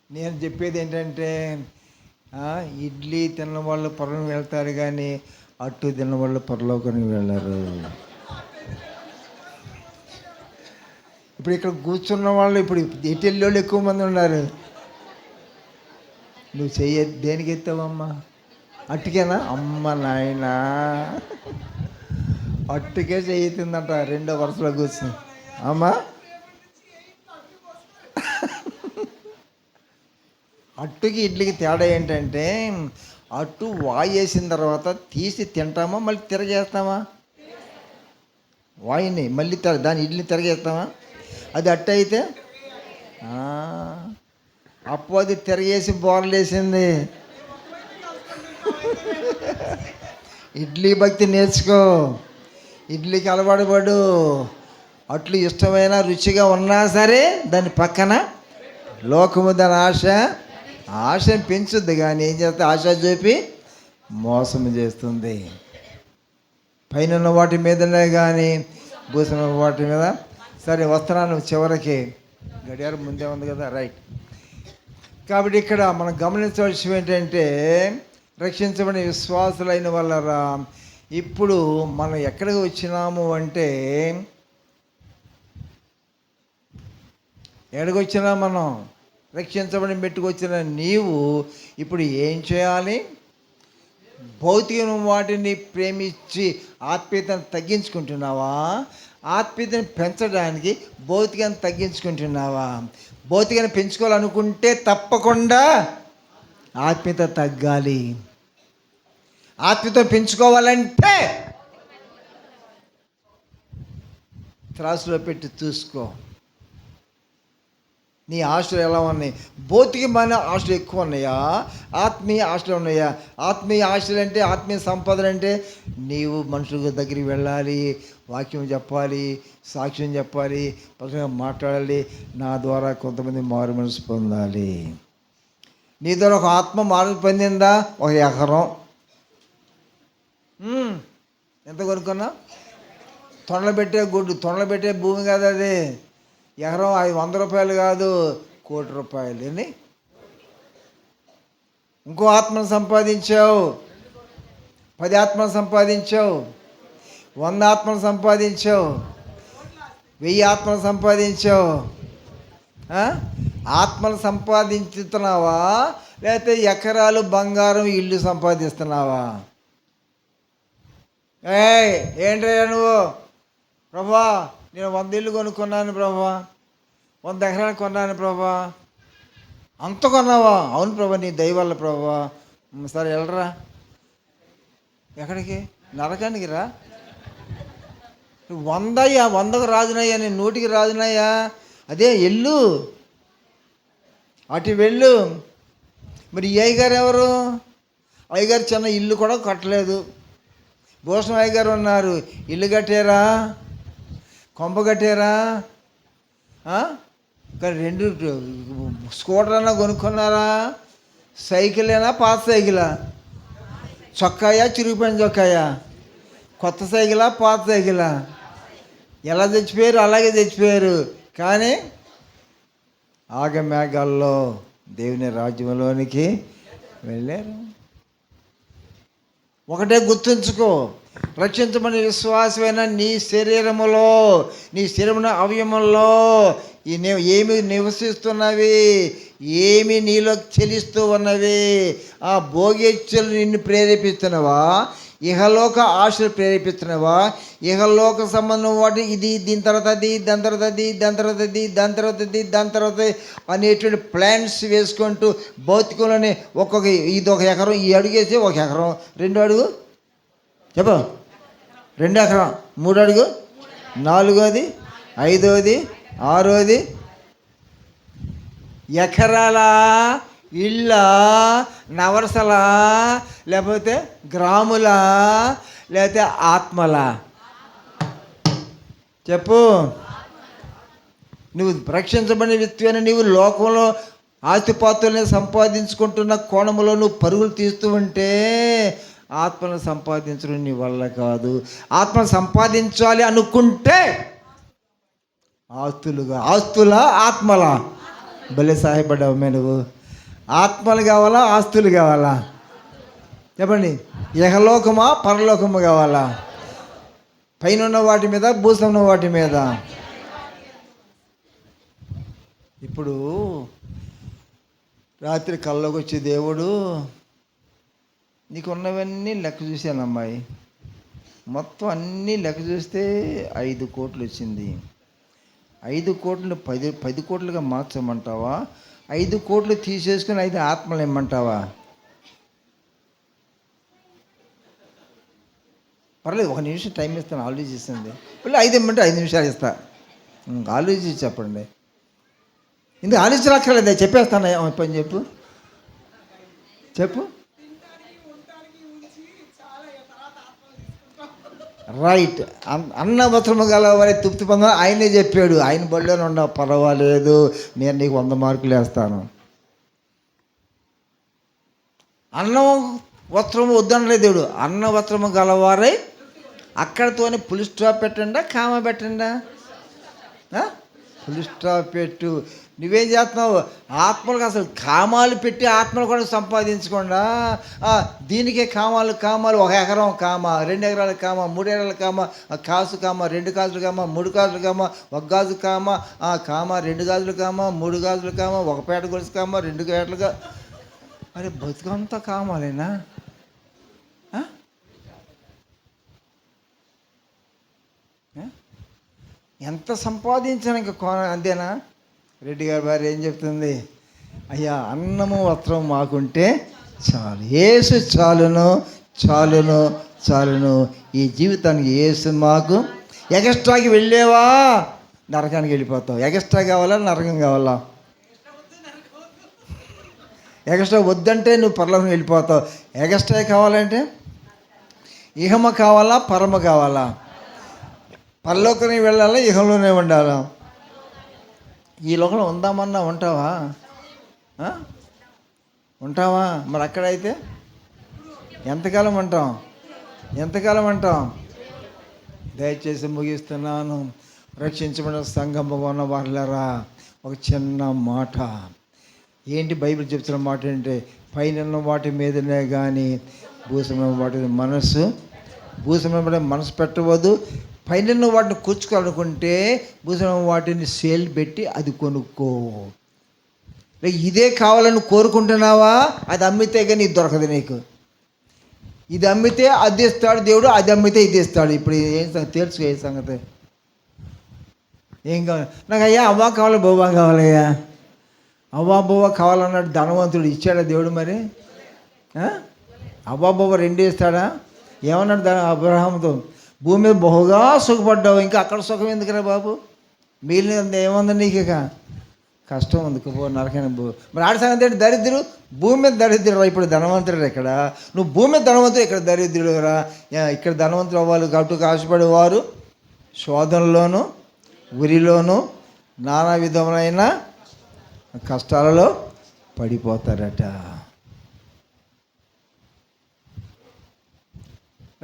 నేను చెప్పేది ఏంటంటే ఇడ్లీ తిన్న వాళ్ళు పరలోకం వెళ్తారు కానీ అట్టు తిన్న వాళ్ళు పరలోకానికి వెళ్ళరు. ఇప్పుడు ఇక్కడ కూర్చున్న వాళ్ళు ఇప్పుడు ఎటెళ్ళి వాళ్ళు ఎక్కువ మంది ఉన్నారు. నువ్వు దేనికి ఎత్తావమ్మా? అట్టుకేనా? అమ్మ నాయనా, అట్టుకే చేయితుందంట రెండో వరుసలో కూర్చుని. అమ్మా, అట్టుకి ఇడ్లీకి తేడా ఏంటంటే, అట్టు వాయేసిన తర్వాత తీసి తింటామా మళ్ళీ తిరగేస్తామా? వాయిని మళ్ళీ దాని ఇడ్లీ తిరగేస్తామా? అది అట్టు అయితే అప్పు అది తిరగేసి బోర్లేసింది. ఇడ్లీ భక్తి నేర్చుకో, ఇడ్లీకి అలవాటు పడు. అట్లు ఇష్టమైన రుచిగా ఉన్నా సరే దాని పక్కన లోకము దాని ఆశను పెంచుద్ది, కానీ ఏం చేస్తే ఆశ చూపి మోసం చేస్తుంది. పైన వాటి మీదనే కానీ భూసిన వాటి మీద. సరే వస్తున్నాను చివరికి, గడియారం ముందే ఉంది కదా, రైట్. కాబట్టి ఇక్కడ మనం గమనించవలసిన ఏంటంటే, రక్షించబడిన విశ్వాసులైన వాళ్ళరా, ఇప్పుడు మనం ఎక్కడికి వచ్చినాము అంటే, ఎక్కడికి వచ్చినా మనం రక్షించబడి మెట్టుకొచ్చిన నీవు ఇప్పుడు ఏం చేయాలి? భౌతిక వాటిని ప్రేమించి ఆత్మీయతను తగ్గించుకుంటున్నావా? ఆత్మీయతను పెంచడానికి భౌతికాన్ని తగ్గించుకుంటున్నావా? భౌతికాన్ని పెంచుకోవాలనుకుంటే తప్పకుండా ఆత్మీయత తగ్గాలి. ఆత్మీయత పెంచుకోవాలంటే త్రాసులో పెట్టి చూసుకో, నీ ఆశలు ఎలా ఉన్నాయి? భౌతికమైన ఆశలు ఎక్కువ ఉన్నాయా, ఆత్మీయ ఆశలు ఉన్నాయా? ఆత్మీయ ఆశలు అంటే, ఆత్మీయ సంపదలు అంటే, నీవు మనుషుల దగ్గరికి వెళ్ళాలి, వాక్యం చెప్పాలి, సాక్ష్యం చెప్పాలి, పక్కన మాట్లాడాలి, నా ద్వారా కొంతమంది మారు మనసు పొందాలి. నీ ద్వారా ఒక ఆత్మ మారు పొందిందా? 1 ఎకరం. ఎంత కొనుక్కున్నా? తొండలు పెట్టే భూమి కాదు అది. ఎకరం 100 రూపాయలు కాదు, 1 కోటి రూపాయలు. ఎన్ని? ఇంకో ఆత్మను సంపాదించావు, 10 ఆత్మలు సంపాదించావు, 100 ఆత్మలు సంపాదించావు, 1000 ఆత్మలు సంపాదించావు. ఆత్మలు సంపాదించుతున్నావా, లేకపోతే ఎకరాలు బంగారం ఇల్లు సంపాదిస్తున్నావా? ఏంటయ్యా నువ్వు? ప్రభా, నేను 100 ఇల్లు కొనుక్కున్నాను ప్రభా, 100 ఎకరాలు కొన్నాను ప్రభా. అంత కొన్నావా? అవును ప్రభా, నీ దయ వల్ల ప్రభా. సరే వెళ్ళరా. ఎక్కడికి? నరకానికి రా. 100కు రాజునయ్యా, నేను 100కి రాజునయ్యా. అదే ఎల్లు, అటు వెళ్ళు. మరి ఈ అయ్యగారు ఎవరు? అయ్యగారు చిన్న ఇల్లు కూడా కట్టలేదు. భూషణం అయ్యగారు ఉన్నారు, ఇల్లు కట్టారా? కొంప కట్టారా? కానీ 2 స్కూటర్ అన్నా కొనుక్కున్నారా? సైకిలేనా, పాత సైకిలా? చొక్కాయా, చిరిగిపోయిన చొక్కాయా? కొత్త సైకిలా, పాత సైకిలా? ఎలా చచ్చిపోయారు? అలాగే చచ్చిపోయారు. కానీ ఆగమేఘాల్లో దేవుని రాజ్యంలోనికి వెళ్ళారు. ఒకటే గుర్తుంచుకో, రక్షించబడిన విశ్వాసమైన నీ శరీరములో, నీ శరీరమున అవయముల్లో ఏమి నివసిస్తున్నవి, ఏమి నీలో చెలిస్తూ ఉన్నవి? ఆ భోగేచ్ఛలు నిన్ను ప్రేరేపిస్తున్నవా? ఇహలోక ఆశలు ప్రేరేపిస్తున్నవా? ఇహలోక సంబంధం వాటి ఇది, దీని తర్వాత అది, దాని తర్వాత అది, దాని తర్వాత అది, దాని తర్వాత అది, దాని తర్వాత అనేటువంటి ప్లాన్స్ వేసుకుంటూ భౌతికంలోనే ఒక్కొక్క, ఇది 1 ఎకరం, ఈ అడుగేసి 1 ఎకరం, 2 అడుగు చెప్పు, 2 ఎకరం, 3 అడుగు, 4ది, 5ది, 6ది. ఎకరాల ఇళ్ళ, నవరసల, లేకపోతే గ్రాముల, లేకపోతే ఆత్మల? చెప్పు. నువ్వు రక్షించబడిన వ్యక్తివైన నీవు లోకంలో ఆస్తిపాత్రల్ని సంపాదించుకుంటున్న కోణంలో నువ్వు పరుగులు తీస్తూ ఉంటే ఆత్మను సంపాదించడం నీ వల్ల కాదు. ఆత్మను సంపాదించాలి అనుకుంటే ఆస్తుల ఆత్మల భలే సహాయపడ్డావు నువ్వు. ఆత్మలు కావాలా, ఆస్తులు కావాలా? చెప్పండి. ఇహలోకమా, పరలోకము కావాలా? పైన ఉన్న వాటి మీద, భూసం ఉన్న వాటి మీద? ఇప్పుడు రాత్రి కల్లోకి వచ్చి దేవుడు, నీకున్నవన్నీ లెక్క చూశాను అమ్మాయి, మొత్తం అన్నీ లెక్క చూస్తే 5 కోట్లు వచ్చింది. 5 కోట్లు 10 కోట్లుగా మార్చమంటావా? 5 కోట్లు తీసేసుకుని 5 ఆత్మలు ఇమ్మంటావా? పర్లేదు, 1 నిమిషం టైం ఇస్తాను, ఆలోచిస్తుంది. ఇప్పుడు 5 ఇమ్మంటే 5 నిమిషాలు ఇస్తా. ఆలోచించి చెప్పండి. ఇందుకు ఆలోచించక్కర్లేదు, చెప్పేస్తాను. పని చెప్పు. రైట్. అన్న వస్త్రము గల వారి తృప్తి పొంద ఆయనే చెప్పాడు. ఆయన బడిలోనే ఉండవు, పర్వాలేదు, నేను నీకు 100 మార్కులు వేస్తాను. అన్నం వస్త్రము వద్దనలేదు దేవుడు. అన్న వస్త్రము గలవారై అక్కడతోనే ఫుల్ స్టాప్ పెట్టండా, కామ పెట్టండా? ఫుల్ స్టాప్ పెట్టు. నువ్వేం చేస్తున్నావు? ఆత్మలకు అసలు కామాలు పెట్టి ఆత్మలు కూడా సంపాదించకుండా దీనికే కామాలు 1 ఎకరం కామ, 2 ఎకరాల కామ, 3 ఎకరాల కామ, కాసు కామ, 2 కాసులు కామ, 3 కాసులు కామ, 1 గాజు కామ, 2 గాజులు కామ, 3 గాజులు కామ, 1 పేట గొలుసు కామ, 2 పేటలుగా. అరే బతుకంతా కామాలేనా? ఎంత సంపాదించాను ఇంకా అంతేనా? రెడ్డి గారి భార్య ఏం చెప్తుంది? అయ్యా, అన్నము వస్త్రం మాకుంటే చాలు, యేసు చాలును, చాలును, చాలును. ఈ జీవితానికి యేసు మాకు. ఎగస్ట్రాకి వెళ్ళేవా నరకానికి వెళ్ళిపోతావు. ఎగస్ట్రా కావాలా, నరకం కావాలా? ఎగస్ట్రా వద్దంటే నువ్వు పరలోకం వెళ్ళిపోతావు. ఎగస్ట్రా కావాలంటే ఇహమ కావాలా, పరమ కావాలా? పరలోకానికి వెళ్ళాలా, ఇహంలోనే ఉండాలా? ఈ లోకంలో ఉందామన్నా ఉంటావా? ఉంటావా? మరి అక్కడైతే ఎంతకాలం అంటాం? దయచేసి ముగిస్తున్నాను. రక్షించబడిన సంఘము ఉన్న వాళ్ళరా, ఒక చిన్న మాట. ఏంటి బైబిల్ చెప్తున్న మాట అంటే, పైన వాటి మీదనే కానీ భూసమైన వాటి భూసమైన మనసు పెట్టవద్దు. పైన వాటిని కూర్చుకోవాలనుకుంటే భూసమైన వాటిని సేల్ పెట్టి అది కొనుక్కో. ఇదే కావాలని కోరుకుంటున్నావా? అది అమ్మితే కానీ ఇది దొరకదు నీకు. ఇది అమ్మితే అది ఇస్తాడు దేవుడు, అది అమ్మితే ఇది ఇస్తాడు. ఇప్పుడు ఏం తెలుసుకో ఏ సంగతి. ఏం కావాలి నాకు? అయ్యా అవ్వ కావాలి, బొవ్వ కావాలయ్యా. అవ్వ బొవ్వ కావాలన్నాడు ధనవంతుడు, ఇచ్చాడా దేవుడు? మరి అవ్వ బొవ్వ 2 ఇస్తాడా? ఏమన్నాడు అబ్రహాముతో? భూమి మీద బహుగా సుఖపడ్డావు, ఇంకా అక్కడ సుఖం ఎందుకురా బాబు? మిగిలిన ఏముంది నీకు? ఇక కష్టం ఉంది, నరకైన మరి ఆడి సంగతి ఏంటి? దరిద్రుడు భూమి మీద దరిద్రుడు. ఇప్పుడు ధనవంతుడు ఎక్కడ? నువ్వు భూమి మీద ధనవంతుడు, ఇక్కడ దరిద్రుడు రా. ఇక్కడ ధనవంతులు అవ్వాలి కాబట్టి ఆశపడేవారు శోధనలోను, ఉరిలోను, నానా విధములైన కష్టాలలో పడిపోతారట.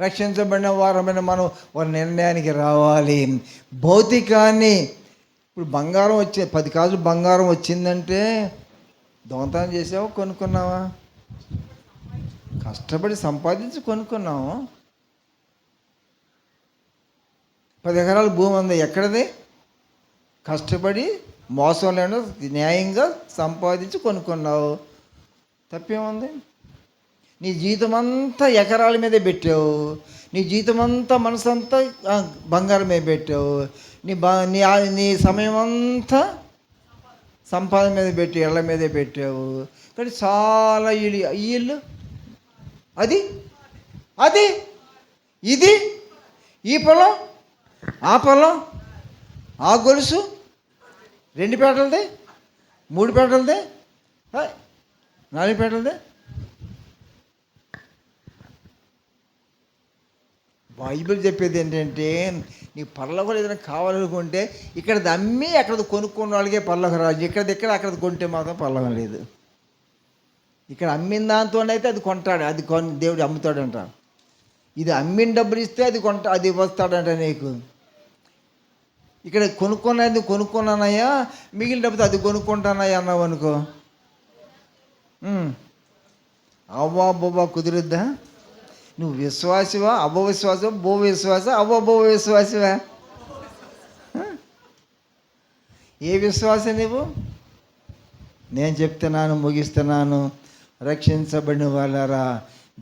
రక్షించబడిన వారమైన మనం ఒక నిర్ణయానికి రావాలి. భౌతికాన్ని ఇప్పుడు బంగారం 10 కాసులు బంగారం వచ్చిందంటే దొంగతనం చేసావా, కొనుక్కున్నావా? కష్టపడి సంపాదించి కొనుక్కున్నావు. 10 ఎకరాల భూమి ఉంది, ఎక్కడది? కష్టపడి మోసం లేకుండా న్యాయంగా సంపాదించి కొనుక్కున్నావు. తప్పేముంది? నీ జీవితం అంతా ఎకరాల మీదే పెట్టావు. నీ జీవితం అంతా మనసంతా బంగారం మీద పెట్టావు. నీ సమయం అంతా సంపాదన మీద పెట్టి ఇళ్ళ మీదే పెట్టావు. కానీ చాలా ఇల్లు అది ఇది, ఈ పొలం, ఆ పొలం, ఆ గొలుసు, 2 పేటలదే, 3 పేటలదే, 4 పేటలదే. బైబిల్ చెప్పేది ఏంటంటే, నీ పరలోకం ఏదైనా కావాలనుకుంటే ఇక్కడది అమ్మి అక్కడ కొనుక్కున్న వాళ్ళకే పరలోకం రాజు. ఇక్కడ అక్కడ కొంటే మాత్రం పరలోకం లేదు. ఇక్కడ అమ్మిన దాంతోనైతే అది కొంటాడు, అది దేవుడు అమ్ముతాడంట. ఇది అమ్మిన డబ్బులు ఇస్తే అది వస్తాడంట నీకు. ఇక్కడ కొనుక్కున్నానయ్యా, మిగిలిన డబ్బుతో అది కొనుక్కుంటానయ్యా అన్నావు అనుకో, అవ్వా బొవ్వ కుదురుద్దా? నువ్వు విశ్వాసివా, అవ్వవిశ్వాసం, బో విశ్వాసం, బో విశ్వాసివా? ఏ విశ్వాసం నువ్వు? నేను చెప్తున్నాను, ముగిస్తున్నాను. రక్షించబడిన వాళ్ళరా,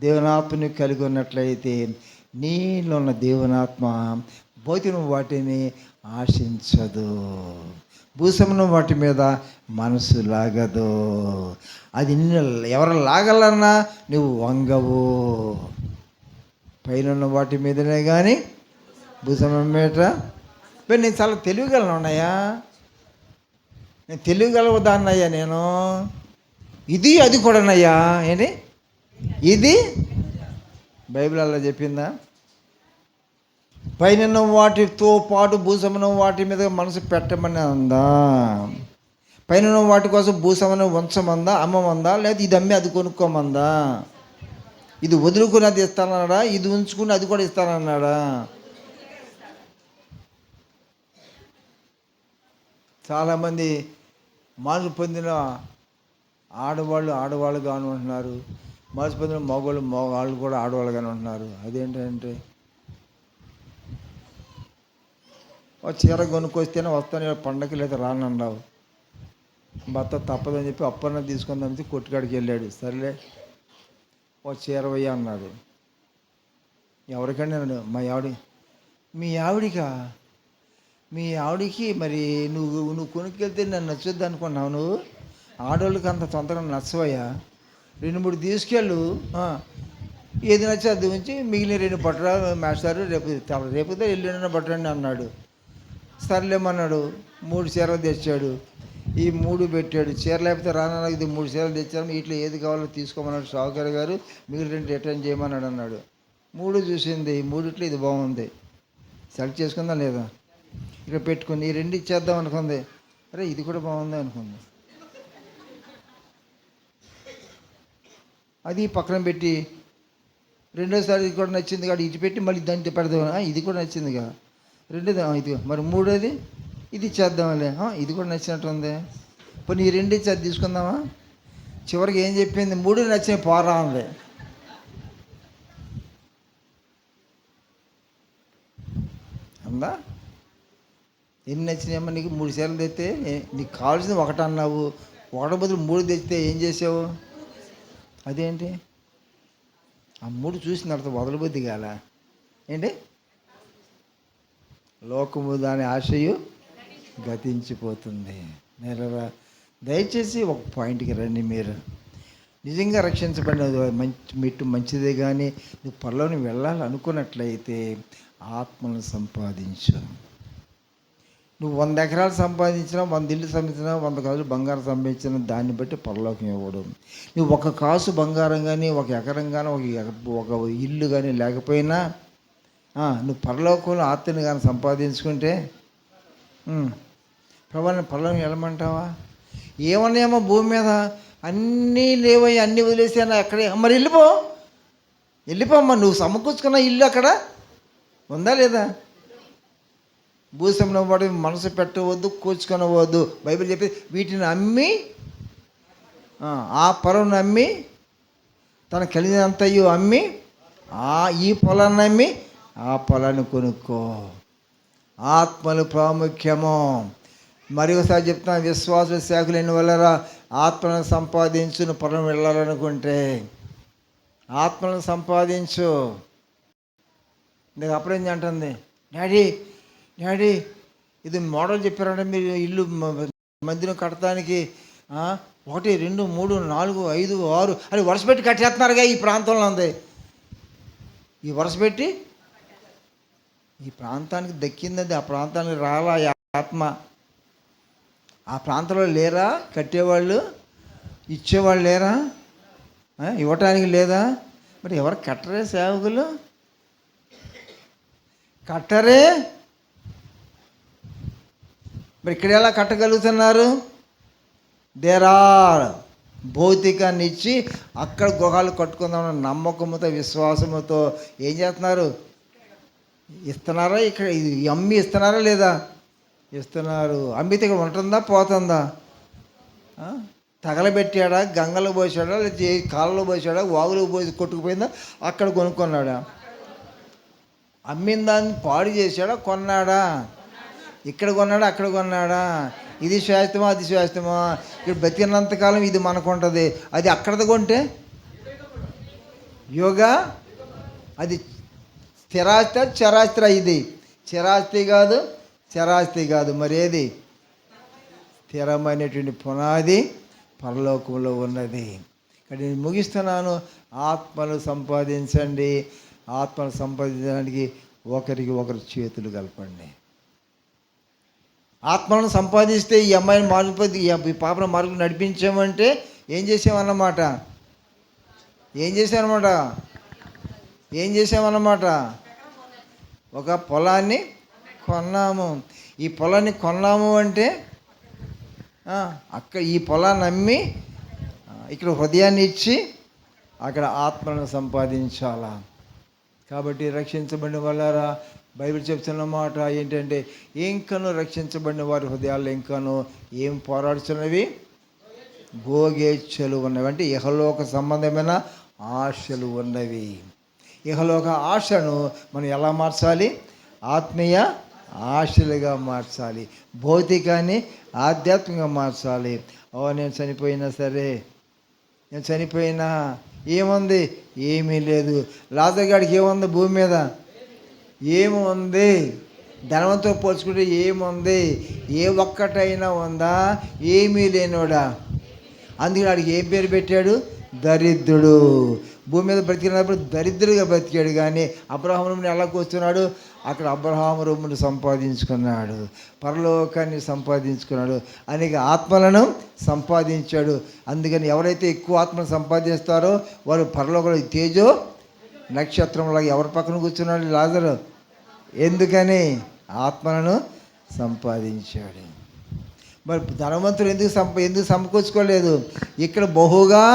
దేవుని ఆత్మని కలిగి ఉన్నట్లయితే నీలో ఉన్న దేవునాత్మ భౌతిక వాటిని ఆశించదు, భూసమున వాటి మీద మనసు లాగదు. అది నిన్ను ఎవరు లాగాలన్నా నువ్వు వంగవు. పైన వాటి మీదనే కానీ భూసమం మీద. నేను చాలా తెలివిగలను ఉన్నాయా, నేను తెలివిగలదాన్నయ్యా నేను. ఇది అది కూడానయ్యా. ఏంటి ఇది? బైబిల్ అలా చెప్పిందా? పైన వాటితో పాటు భూసమున వాటి మీద మనసు పెట్టమని ఉందా? పైన వాటి కోసం భూసమును ఉంచమందా, అమ్మమందా, లేదా ఇది అమ్మి అది కొనుక్కోమందా? ఇది వదులుకుని అది ఇస్తానన్నాడా, ఇది ఉంచుకుని అది కూడా ఇస్తానన్నాడా? చాలామంది మార్పు పొందిన ఆడవాళ్ళుగాను ఉంటున్నారు, మార్పు పొందిన మగవాళ్ళు కూడా ఆడవాళ్ళుగానే ఉంటున్నారు. అదేంటంటే చీర కొనుక్కొస్తేనే వస్తాను పండగకి, లేదా రానన్నావు. భర్త తప్పదని చెప్పి అప్పన్న తీసుకుందామని కొట్టుకాడికి వెళ్ళాడు. సరేలే చీర వెయ్యి అన్నాడు. ఎవరికండి అన్నాడు. మీ ఆవిడికి మరి నువ్వు కొనుక్కెళ్తే నన్ను నచ్చొద్దు అనుకున్నావు. నువ్వు ఆడవాళ్ళకి అంత తొందరగా నచ్చవయ్యా. 2-3 తీసుకెళ్ళు, ఏది నచ్చి అది ఉంచి మిగిలిన 2 బట్టలు మేస్తారు, రేపుతో ఎల్లుండిన బట్టండి అన్నాడు. సర్లేమన్నాడు. 3 చీరలు తెచ్చాడు. ఈ 3 పెట్టాడు. చీర లేకపోతే రానన్నా ఇది 3 చీరలు తెచ్చాను, వీటిలో ఏది కావాలో తీసుకోమన్నాడు షావుకారు గారు. మిగిలిన 2 రిటర్న్ చేయమన్నాడు అన్నాడు. 3 చూసింది, 3 ఇది బాగుంది, సెలెక్ట్ చేసుకుందా లేదా, ఇక్కడ పెట్టుకుంది. ఈ 2 ఇచ్చేద్దాం అనుకుంది. అరే ఇది కూడా బాగుంది అనుకుంది. అది పక్కన పెట్టి రెండోసారి ఇది కూడా నచ్చింది కాదు, ఇటు పెట్టి మళ్ళీ దాన్ని పెడదాం. ఇది కూడా నచ్చిందిగా, రెండోది ఇది, మరి 3వది ఇది ఇచ్చేద్దాంలే, ఇది కూడా నచ్చినట్టు ఉంది. పోనీ ఈ 2 ఇచ్చి అది తీసుకుందామా? చివరికి ఏం చెప్పింది, 3 నచ్చినాయి పోరా ఉంది. అందా? ఎన్ని నచ్చినాయమ్మా నీకు? 3 చీరలు తెస్తే నీకు కావాల్సింది 1 అన్నావు, 1 బదులు 3 తెచ్చితే ఏం చేసావు? అదేంటి? ఆ 3 చూసిన తర్వాత వదలబుద్ధి కాల ఏంటి? లోకము దాని ఆశయు గతించిపోతుంది. దయచేసి ఒక పాయింట్కి రండి. మీరు నిజంగా రక్షించబడినది మంచిదే, కానీ నువ్వు పరలోని వెళ్ళాలనుకున్నట్లయితే ఆత్మను సంపాదించు. నువ్వు 100 ఎకరాలు సంపాదించినా, 100 ఇళ్ళు సంపాదించినా, 100 కాసులు బంగారం సంపాదించినా దాన్ని బట్టి పరలోకం ఇవ్వడం. నువ్వు 1 కాసు బంగారం కానీ, 1 ఎకరం కానీ, ఒక ఇల్లు కానీ లేకపోయినా నువ్వు పరలోకంలో ఆత్మని కానీ సంపాదించుకుంటే ప్రభావం పరలోకం వెళ్ళమంటావా? ఏమన్నాయేమో భూమి మీద అన్నీ లేవయ్యి, అన్నీ వదిలేసాను అక్కడే. మరి వెళ్ళిపోమ్మా. నువ్వు సమకూర్చుకున్న ఇల్లు అక్కడ ఉందా లేదా? భూసంలో వాడి మనసు పెట్టవద్దు, కూర్చుకొనవద్దు. బైబిల్ చెప్పి వీటిని అమ్మి, ఆ పొలం అమ్మి, తన కలిగినంతయు అమ్మి, ఈ పొలాన్ని అమ్మి ఆ పొలాన్ని కొనుక్కో. ఆత్మలు ప్రాముఖ్యము. మరి ఒకసారి చెప్తాను, విశ్వాస శాఖలైన వల్లరా ఆత్మలను సంపాదించు. పొలం వెళ్ళాలనుకుంటే ఆత్మలను సంపాదించు. నీకు అప్పుడేం అంటుంది, డాడీ ఇది మోడల్ చెప్పారంటే మీరు ఇల్లు మందిరం కట్టడానికి 1, 2, 3, 4, 5, 6 అని వరుస పెట్టి కట్టేస్తున్నారుగా ఈ ప్రాంతంలో ఉంది. ఈ వరుస పెట్టి ఈ ప్రాంతానికి దక్కింది, ఆ ప్రాంతానికి రాలా ఆత్మ. ఆ ప్రాంతంలో లేరా కట్టేవాళ్ళు, ఇచ్చేవాళ్ళు లేరా, ఇవ్వటానికి లేదా? మరి ఎవరు కట్టరే? సేవకులు కట్టరే. మరి ఇక్కడ ఎలా కట్టగలుగుతున్నారు? దేరా భౌతికాన్ని ఇచ్చి అక్కడ గృహాలు కట్టుకుందామన్న నమ్మకంతో, విశ్వాసంతో ఏం చేస్తున్నారు? ఇస్తున్నారా? ఇక్కడ ఇది అమ్మి ఇస్తున్నారా లేదా? ఇస్తున్నారు. అమ్మితే ఇక్కడ ఉంటుందా పోతుందా? తగలబెట్టాడా, గంగలో పోసాడా, లేదా కాళ్ళలో పోసాడా, వాగులో పోసి కొట్టుకుపోయిందా, అక్కడ కొనుక్కున్నాడా? అమ్మిన దాన్ని పాడు చేశాడా, కొన్నాడా? ఇక్కడ కొన్నాడా, అక్కడ కొన్నాడా? ఇది శాశ్వతమా, అది శాశ్వతమా? ఇక్కడ బతికినంతకాలం ఇది మనకు ఉంటుంది, అది అక్కడది కొంటే యోగా అది స్థిరాస్తి చరాస్తి ఇది స్థిరాస్తి కాదు చరాస్తి కాదు, మరి ఏది? స్థిరమైనటువంటి పునాది పరలోకంలో ఉన్నది. ఇక్కడ నేను ముగిస్తున్నాను. ఆత్మను సంపాదించండి. ఆత్మను సంపాదించడానికి ఒకరికి ఒకరు చేతులు కలపండి. ఆత్మను సంపాదిస్తే ఈ అమ్మాయిని మార్పుది ఈ పాపను మార్పు నడిపించామంటే ఏం చేసామన్నమాట? ఏం చేసామన్నమాట? ఒక పొలాన్ని కొన్నాము. ఈ పొలాన్ని కొన్నాము అంటే అక్కడ ఈ పొలాన్ని అమ్మి ఇక్కడ హృదయాన్ని ఇచ్చి అక్కడ ఆత్మను సంపాదించాలా. కాబట్టి రక్షించబడిన వాళ్ళారా, బైబిల్ చెప్తున్న మాట ఏంటంటే ఇంకనూ రక్షించబడిన వారి హృదయాల్లో ఇంకనూ ఏం పోరాడుతున్నవి? భోగేచ్ఛలు ఉన్నవి, అంటే ఇహలోక సంబంధమైన ఆశలు ఉన్నవి. ఇహలోక ఆశను మనం ఎలా మార్చాలి? ఆత్మీయ ఆశలుగా మార్చాలి. భౌతికాన్ని ఆధ్యాత్మికంగా మార్చాలి. నేను చనిపోయినా సరే, నేను చనిపోయినా ఏముంది? ఏమీ లేదు. లాజరు గాడికి ఏముంది? భూమి మీద ఏముంది? ధనవంతుతో పోల్చుకుంటే ఏముంది? ఏ ఒక్కటైనా ఉందా? ఏమీ లేనోడా. అందుకే వాడికి ఏం పేరు పెట్టాడు? దరిద్రుడు. భూమి మీద బ్రతికినప్పుడు దరిద్రుడిగా బ్రతికాడు. కానీ అబ్రహాము రొమ్మును ఎలా కూర్చున్నాడు? అక్కడ అబ్రహాము రొమ్మును సంపాదించుకున్నాడు, పరలోకాన్ని సంపాదించుకున్నాడు, అనేక ఆత్మలను సంపాదించాడు. అందుకని ఎవరైతే ఎక్కువ ఆత్మను సంపాదిస్తారో వారు పరలోకంలో తేజో నక్షత్రంలాగా ఎవరి పక్కన కూర్చున్నాడు? లాజరు. ఎందుకని? ఆత్మలను సంపాదించాడు. మరి ధనవంతుడు ఎందుకు సమకూర్చుకోలేదు? ఇక్కడ బహుగా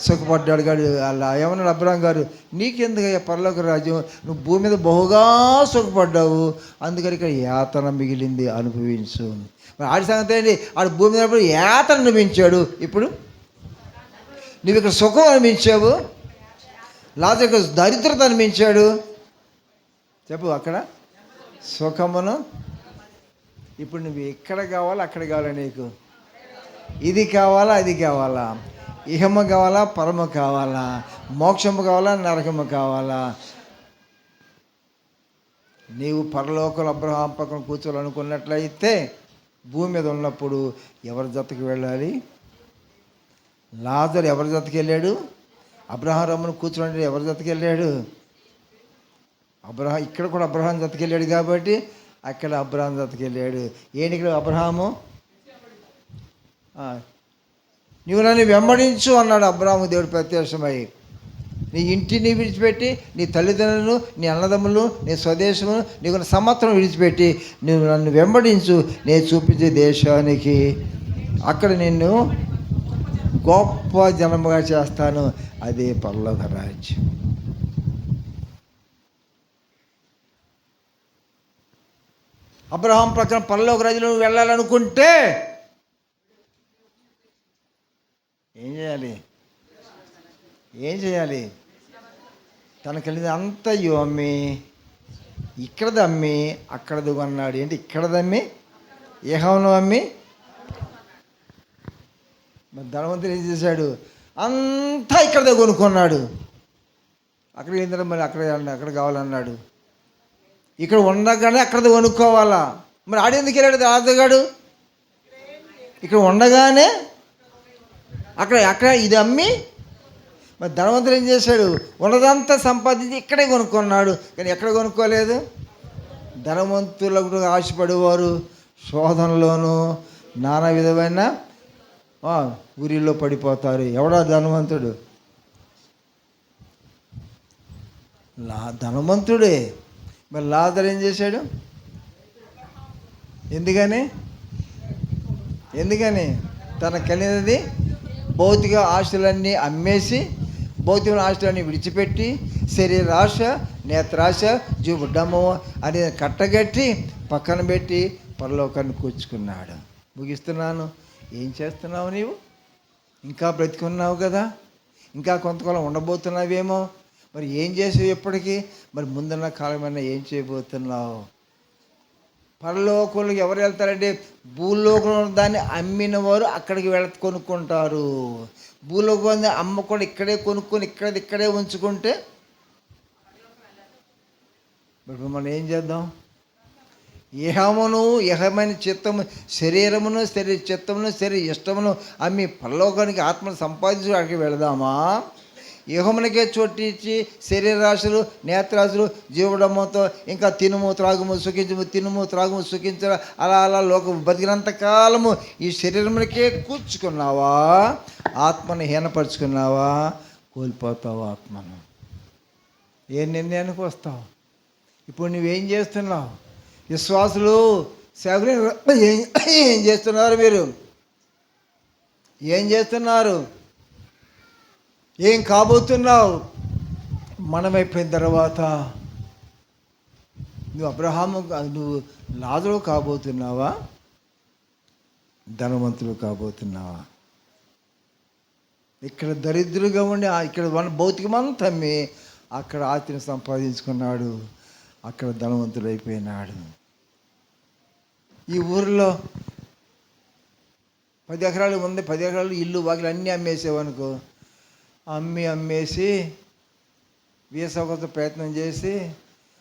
సుఖపడ్డాడు. గాడు అలా ఏమన్నాడు అబ్రహాం గారు, నీకెందుకయ్యా పరలోక రాజ్యం, నువ్వు భూమి మీద బహుగా సుఖపడ్డావు, అందుకని ఇక్కడ యాతన మిగిలింది, అనుభవించు. మరి ఆడి సంగతి ఏంటి? ఆడు భూమి మీద యాతన అనిపించాడు. ఇప్పుడు నువ్వు ఇక్కడ సుఖం అనిపించావు, లాజరు దరిద్రత అనిపించాడు. చెప్పు, అక్కడ సుఖమును. ఇప్పుడు నువ్వు ఎక్కడ కావాలా అక్కడ కావాలా? నీకు ఇది కావాలా అది కావాలా? ఇహము కావాలా పరము కావాలా? మోక్షము కావాలా నరకము కావాలా? నీవు పరలోకంలో అబ్రహాం పక్కన కూర్చోవాలనుకున్నట్లయితే భూమి మీద ఉన్నప్పుడు ఎవరి జతకి వెళ్ళాలి? లాజరు ఎవరి జతకి వెళ్ళాడు? అబ్రహాం రొమ్మును కూర్చోండి ఎవరి జతకి వెళ్ళాడు? ఇక్కడ కూడా అబ్రహాం జతకి వెళ్ళాడు కాబట్టి అక్కడ అబ్రహాం జతకి వెళ్ళాడు. ఏనికి అబ్రహాము నువ్వు నన్ను వెంబడించు అన్నాడు అబ్రహాము దేవుడు ప్రత్యక్షమై. నీ ఇంటిని విడిచిపెట్టి, నీ తల్లిదండ్రులను, నీ అన్నదమ్ములను, నీ స్వదేశమును, నీకు సంవత్సరం విడిచిపెట్టి నువ్వు నన్ను వెంబడించు, నేను చూపించే దేశానికి, అక్కడ నిన్ను గొప్ప జనముగా చేస్తాను, అదే పరలోక రాజ్యం. అబ్రహాం ప్రకారం పరలోక రాజ్యంలో నువ్వు వెళ్ళాలనుకుంటే ఏం చేయాలి? తనకు వెళ్ళింది అంతయు అమ్మి, ఇక్కడది అమ్మి అక్కడది కొన్నాడు. ఏంటి ఇక్కడది అమ్మి? ఏహంలో అమ్మి. మరి ధనవంతుడు ఏం చేశాడు? అంతా ఇక్కడదే కొనుక్కున్నాడు. అక్కడ ఏంటంటే మరి అక్కడ కావాలన్నాడు. ఇక్కడ ఉండగానే అక్కడది కొనుక్కోవాలా? మరి ఆడేందుకు వెళ్ళాడు రాజుగాడు? ఇక్కడ ఉండగానే అక్కడ ఇది అమ్మి. మరి ధనవంతుడు ఏం చేశాడు? ఉన్నదంతా సంపాదించి ఇక్కడే కొనుక్కున్నాడు. కానీ ఎక్కడ కొనుక్కోలేదు. ధనవంతులకు ఆశపడేవారు శోధనలోనూ నానా విధమైన ఊరిలో పడిపోతారు. ఎవడా ధనవంతుడు? ధనవంతుడే. మరి లాజరు ఏం చేశాడు? ఎందుకని తనకు కలిగినది భౌతిక ఆశలన్నీ అమ్మేసి, భౌతిక ఆశలన్నీ విడిచిపెట్టి, శరీరాశ, నేత్రాశ, జుబుడ్డము అనేది కట్టగట్టి పక్కన పెట్టి పరలోకాన్ని కూర్చుకున్నాడు. ముగిస్తున్నాను. ఏం చేస్తున్నావు నీవు? ఇంకా బ్రతికున్నావు కదా, ఇంకా కొంతకాలం ఉండబోతున్నావేమో. మరి ఏం చేసావు ఎప్పటికీ? మరి ముందున్న కాలమైనా ఏం చేయబోతున్నావు? పరలోకంలోకి ఎవరు వెళ్తారంటే భూలోకంలో దాన్ని అమ్మిన వారు అక్కడికి కొనుక్కుంటారు. భూలోకాన్ని అమ్మకుండా ఇక్కడే కొనుక్కొని ఇక్కడే ఉంచుకుంటే ఇప్పుడు మనం ఏం చేద్దాం? ఇహమైన చిత్తము, శరీరమును చిత్తమును ఇష్టమును అమ్మి పరలోకానికి ఆత్మను సంపాదించడానికి వెళదామా? ఇహమునకే చోటిచ్చి శరీరాశలు, నేత్రాశలు, జీవడమ్మతో ఇంకా తినుము త్రాగుము సుఖించము, తినుము త్రాగుము సుఖించడం, అలా అలా లోకం బతికినంత కాలము ఈ శరీరమునకే కూర్చుకున్నావా? ఆత్మను హీనపరుచుకున్నావా? కోల్పోతావు ఆత్మను. ఏ నిర్ణయానికి వస్తావు? ఇప్పుడు నువ్వేం చేస్తున్నావు? విశ్వాసులు సేవకులు ఏం చేస్తున్నారు? మీరు ఏం చేస్తున్నారు? ఏం కాబోతున్నావు? మనమైపోయిన తర్వాత నువ్వు అబ్రహాము, నువ్వు లాజరు కాబోతున్నావా? ధనవంతులు కాబోతున్నావా? ఇక్కడ దరిద్రులుగా ఉండి ఇక్కడ భౌతికమంతా తమ్మి అక్కడ ఆస్తిని సంపాదించుకున్నాడు, అక్కడ ధనవంతుడు అయిపోయినాడు. ఈ ఊరిలో 10 ఎకరాలు ఉంది, 10 ఎకరాలు ఇల్లు వాకిలు అన్నీ అమ్మేసేవనుకో, అమ్మేసి వీసా కోసం ప్రయత్నం చేసి,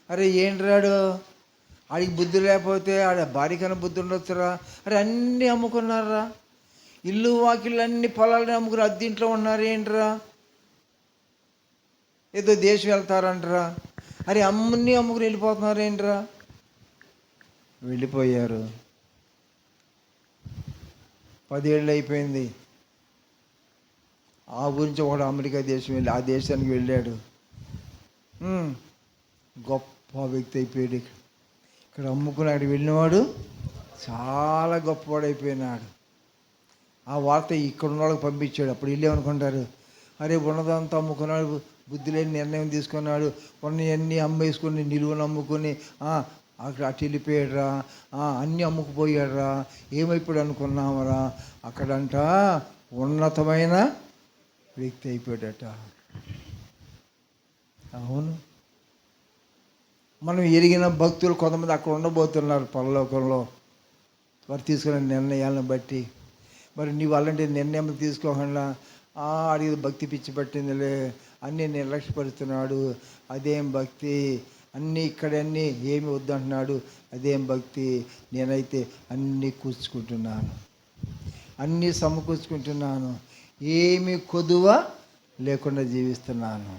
అరే ఏంట్రాడు ఆడికి బుద్ధి లేకపోతే ఆడ భార్యకైనా బుద్ధి ఉండొచ్చురా, అరే అన్నీ అమ్ముకున్నారా, ఇల్లు వాకిళ్ళు అన్ని పొలాలని అమ్ముకుని అద్దీంట్లో ఉన్నారు ఏంట్రా, ఏదో దేశం వెళ్తారంటరా, అరే అన్నీ అమ్ముకుని వెళ్ళిపోతున్నారు ఏంట్రా. వెళ్ళిపోయారు. 10 ఏళ్ళు అయిపోయింది. ఆ గురించి ఒకడు అమెరికా దేశం వెళ్ళి ఆ దేశానికి వెళ్ళాడు. గొప్ప వ్యక్తి అయిపోయాడు. ఇక్కడ అమ్ముకున్నాడు వెళ్ళినవాడు చాలా గొప్పవాడు అయిపోయినాడు. ఆ వార్త ఇక్కడ ఉన్న వాళ్ళకి పంపించాడు. అప్పుడు వీళ్ళు ఏమనుకుంటారు, అరే ఉన్నదంతా అమ్ముకున్నాడు, బుద్ధి లేని నిర్ణయం తీసుకున్నాడు, ఉన్నవన్నీ అమ్మేసుకొని నిలువను అమ్ముకొని అక్కడ అటు వెళ్ళిపోయాడురా, అన్నీ అమ్ముకుపోయాడురా, ఏమైపోయాడు అనుకున్నామరా. అక్కడంట ఉన్నతమైన వ్యక్తి అయిపోయాడట. అవును, మనం ఎరిగిన భక్తులు కొంతమంది అక్కడ ఉండబోతున్నారు పరలోకంలో, వారు తీసుకునే నిర్ణయాలను బట్టి. మరి నీవు అలాంటి నిర్ణయం తీసుకోకుండా అడిగి భక్తి పిచ్చి పట్టిందిలే, అన్నీ నిర్లక్ష్యపరుస్తున్నాడు, అదేం భక్తి, అన్నీ ఇక్కడ అన్నీ ఏమి వద్దంటున్నాడు, అదేం భక్తి. నేనైతే అన్నీ కూర్చుకుంటున్నాను, అన్నీ సమకూర్చుకుంటున్నాను, ఏమి కొదువ లేకుండా జీవిస్తున్నాను,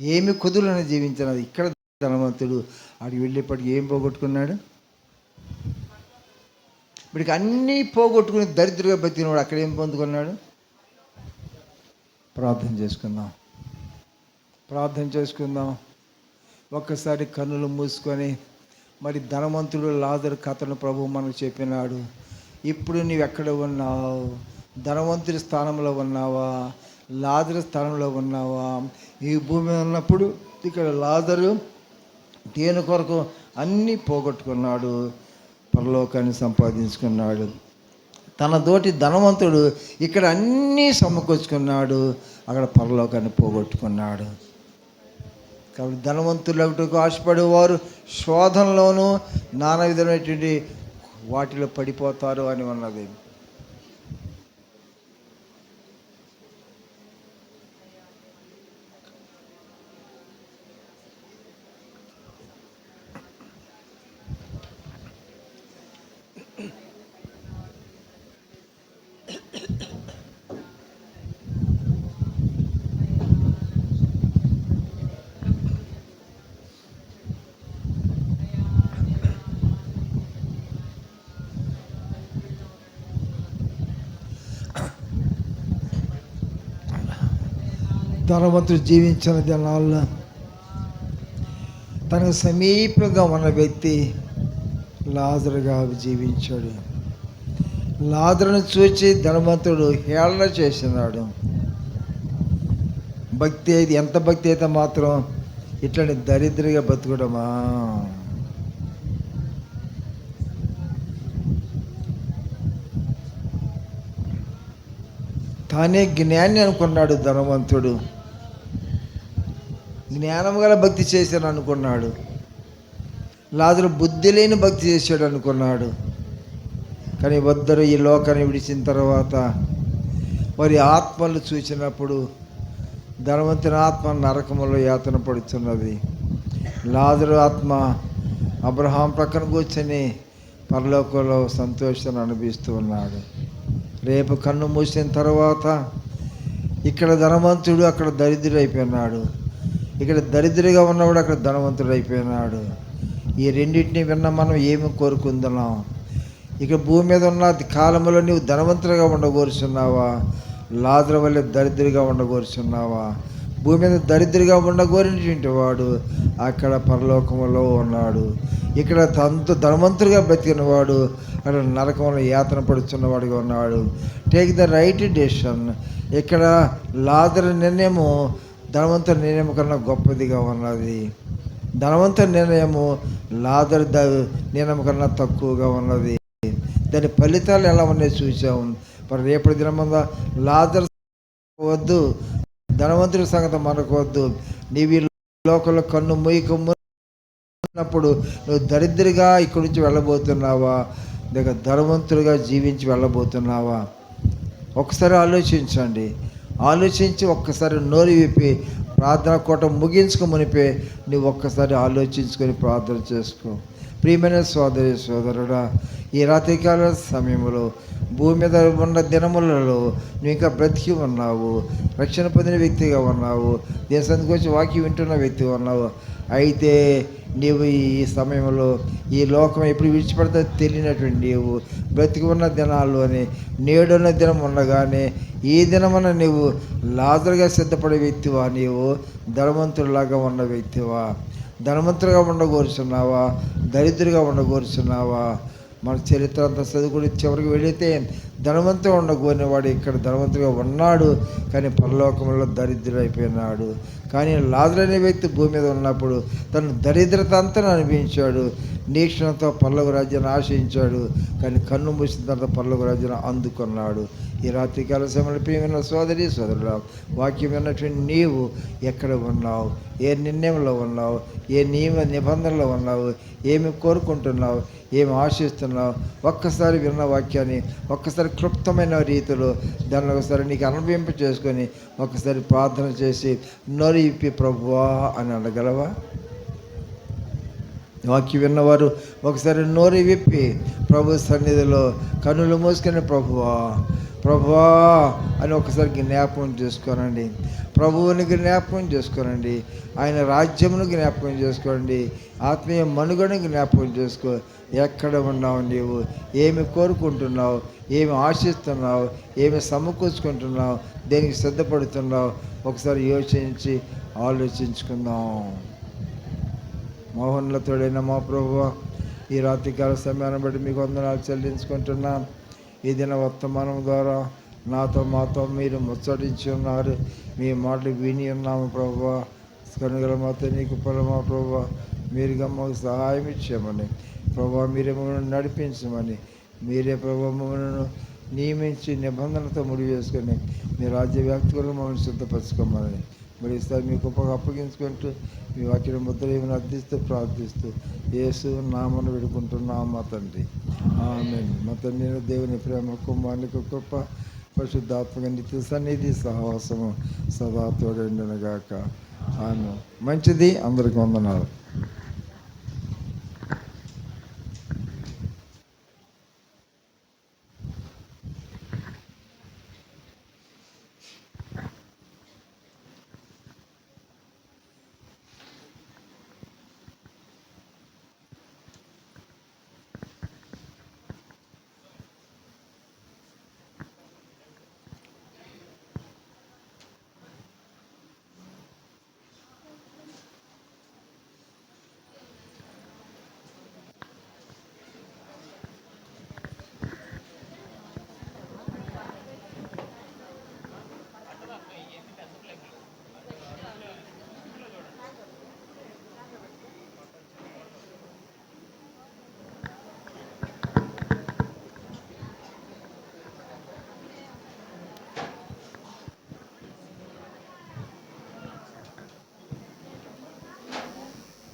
ఏమి కొదువులను జీవించినది. ఇక్కడ ధనవంతుడు ఆడికి వెళ్ళేప్పటికి ఏం పోగొట్టుకున్నాడు? ఇప్పటికి అన్నీ పోగొట్టుకుని దరిద్రంగా బతికినవాడు అక్కడ ఏం పొందుకున్నాడు? ప్రార్థన చేసుకుందాం. ఒక్కసారి కన్నులు మూసుకొని, మరి ధనవంతుడు లాజరు కథను ప్రభువు మనకు చెప్పినాడు. ఇప్పుడు నీవు ఎక్కడ ఉన్నావు? ధనవంతుడి స్థానంలో ఉన్నావా? లాజరు స్థానంలో ఉన్నావా? ఈ భూమి ఉన్నప్పుడు ఇక్కడ లాజరు దేని కొరకు అన్నీ పోగొట్టుకున్నాడు, పరలోకాన్ని సంపాదించుకున్నాడు. తన తోటి ధనవంతుడు ఇక్కడ అన్నీ సమకూర్చుకున్నాడు, అక్కడ పరలోకాన్ని పోగొట్టుకున్నాడు. కాబట్టి ధనవంతులకు ఆశపడేవారు శోధనలోనూ నానా విధమైనటువంటి వాటిలో పడిపోతారు అని ఉన్నది. ధనవంతుడు జీవించిన దినాల్లో తనకు సమీపంగా ఉన్న వ్యక్తి లాజరుగా జీవించాడు. లాజరును చూచి ధనవంతుడు హేళన చేసినాడు. భక్తి అయితే ఎంత భక్తి అయితే మాత్రం ఇట్లాంటి దరిద్రంగా బతుకడమా? తానే జ్ఞాని అనుకున్నాడు ధనవంతుడు. జ్ఞానం గల భక్తి చేశాను అనుకున్నాడు. లాజరు బుద్ధి లేని భక్తి చేశాడు అనుకున్నాడు. కానీ ఇద్దరు ఈ లోకాన్ని విడిచిన తర్వాత వారి ఆత్మలు చూసినప్పుడు ధనవంతుని ఆత్మ నరకములో యాతన పడుతున్నది. లాజరు ఆత్మ అబ్రహాం ప్రక్కన కూర్చొని పరలోకంలో సంతోషాన్ని అనుభవిస్తూ ఉన్నాడు. రేపు కన్ను మూసిన తర్వాత ఇక్కడ ధనవంతుడు అక్కడ దరిద్రుడు అయిపోయినాడు, ఇక్కడ దరిద్రుడిగా ఉన్నవాడు అక్కడ ధనవంతుడు అయిపోయినాడు. ఈ రెండింటిని విన్న మనం ఏమి కోరుకుంటున్నాం? ఇక భూమి మీద ఉన్న కాలంలో నీవు ధనవంతుడిగా ఉండగోరుచున్నావా, లాజరు వల్లే దరిద్రుడిగా ఉండగోరుచున్నావా? భూమి మీద దరిద్రుడిగా ఉండగోరినటువంటి వాడు అక్కడ పరలోకంలో ఉన్నాడు. ఇక్కడ ధనవంతుడిగా బ్రతికిన వాడు అక్కడ నరకంలో యాతన పడుతున్నవాడుగా ఉన్నాడు. Take the right decision. ఇక్కడ లాజరు నిర్ణయము ధనవంతుడి నిర్ణయం కన్నా గొప్పదిగా ఉన్నది. ధనవంతుడి నిర్ణయము లాజరు నిర్ణయం కన్నా తక్కువగా ఉన్నది. దాని ఫలితాలు ఎలా ఉన్నాయో చూసాము. మరి రేపటి దినమందా లాజరు వద్దు, ధనవంతుడి సంగతి మనకు వద్దు. నీవు ఈ లోకంలో కన్ను మూయకున్నప్పుడు నువ్వు దరిద్రుడిగా ఇక్కడి నుంచి వెళ్ళబోతున్నావా, లేక ధనవంతుడిగా జీవించి వెళ్ళబోతున్నావా? ఒకసారి ఆలోచించండి. ఆలోచించి ఒక్కసారి నోరు విప్పి ప్రార్థన కోట ముగించుకు మునిపే నువ్వు ఒక్కసారి ఆలోచించుకొని ప్రార్థన చేసుకో. ప్రియమైన సోదరి సోదరుడా, ఈ రాత్రికాల సమయంలో భూమి మీద ఉన్న దినములలో నువ్వు ఇంకా బ్రతికి ఉన్నావు, రక్షణ పొందిన వ్యక్తిగా ఉన్నావు, దేశానికి వచ్చి వాక్యం వింటున్న వ్యక్తిగా ఉన్నావు. అయితే నీవు ఈ సమయంలో ఈ లోకం ఎప్పుడు విడిచిపెడతా తెలియనటువంటి నీవు బ్రతికి ఉన్న దినాల్లోనే నేడున్న దినం ఉండగానే ఈ దినమున నీవు లాజరుగా సిద్ధపడే వ్యక్తివా, నీవు ధనవంతుడిలాగా ఉన్న వ్యక్తివా? ధనవంతుడిగా ఉండగోరుచున్నావా, దరిద్రుడిగా ఉండగోరుచున్నావా? మన చరిత్ర అంతా చదువుకుని చివరికి వెళితే ధనవంతుగా ఉండగోరినవాడు ఇక్కడ ధనవంతుగా ఉన్నాడు, కానీ పరలోకంలో దరిద్రుడు అయిపోయినాడు. కానీ లాజరు అనే వ్యక్తి భూమి మీద ఉన్నప్పుడు తను దరిద్రత అంతా అనిపించాడు, నీక్షణతో పరలోక రాజ్యాన్ని ఆశించాడు, కానీ కన్ను మూసిన తర్వాత పరలోక రాజ్యాన్ని అందుకున్నాడు. ఈ రాత్రికాల సమయంలో ప్రియమైన సోదరి సోదరుడు, వాక్యం విన్నటువంటి నీవు ఎక్కడ ఉన్నావు, ఏ నిర్ణయంలో ఉన్నావు, ఏ నియమ నిబంధనలో ఉన్నావు, ఏమి కోరుకుంటున్నావు, ఏమి ఆశిస్తున్నావు? ఒక్కసారి విన్న వాక్యాన్ని ఒక్కసారి క్లుప్తమైన రీతిలో దాన్ని ఒకసారి నీకు అనుభవింప చేసుకొని ఒకసారి ప్రార్థన చేసి నోరు ఇప్పి ప్రభువా అని అనగలవా? వాక్యం విన్నవారు ఒకసారి నోరు విప్పి ప్రభు సన్నిధిలో కన్నులు మూసుకొని ప్రభువా ప్రభువా అని ఒకసారి జ్ఞాపకం చేసుకోనండి. ప్రభువుని జ్ఞాపకం చేసుకోనండి, ఆయన రాజ్యమును జ్ఞాపకం చేసుకోండి, ఆత్మీయ మనుగడను జ్ఞాపకం చేసుకో. ఎక్కడ ఉన్నావు నీవు, ఏమి కోరుకుంటున్నావు, ఏమి ఆశిస్తున్నావు, ఏమి సమకూర్చుకుంటున్నావు, దేనికి సిద్ధపడుతున్నావు? ఒకసారి యోచించి ఆలోచించుకుందాం. మహోన్నతుడైన మా ప్రభువా, ఈ రాత్రికాల సమయాన్ని బట్టి మీకు వందనాలు చెల్లించుకుంటున్నాం. ఈ దిన వర్తమానం ద్వారా నాతో మాతో మీరు ముచ్చటించి ఉన్నారు, మీ మాటలు విని ఉన్నాము ప్రభువా. కనుగల మాతో నీకు పొలమా ప్రభువా, మీరుగా మాకు సహాయం ఇచ్చామని ప్రభువా, మీరే మమ్మల్ని నడిపించమని, మీరే ప్రభువా మమ్మల్ని నియమించి నిబంధనలతో ముడివేసుకొని మీ రాజ్య వ్యాప్తిలో మమ్మల్ని సిద్ధపరచుకోమని మరి ఈసారి మీ గొప్పగా అప్పగించుకుంటూ మీ వాక్యం ముద్ర ఏమైనా అర్థిస్తూ ప్రార్థిస్తూ యేసు నామను వేడుకుంటున్నాం మా తండ్రి, ఆమేన్. మా తండ్రి దేవుని ప్రేమ, కుమారునికి కృప, పరిశుద్ధాత్మక నిత్య సన్నిధి సహవాసము సదా తోడైండునుగాక. ఆమేన్. మంచిది. అందరికి వందనాలు.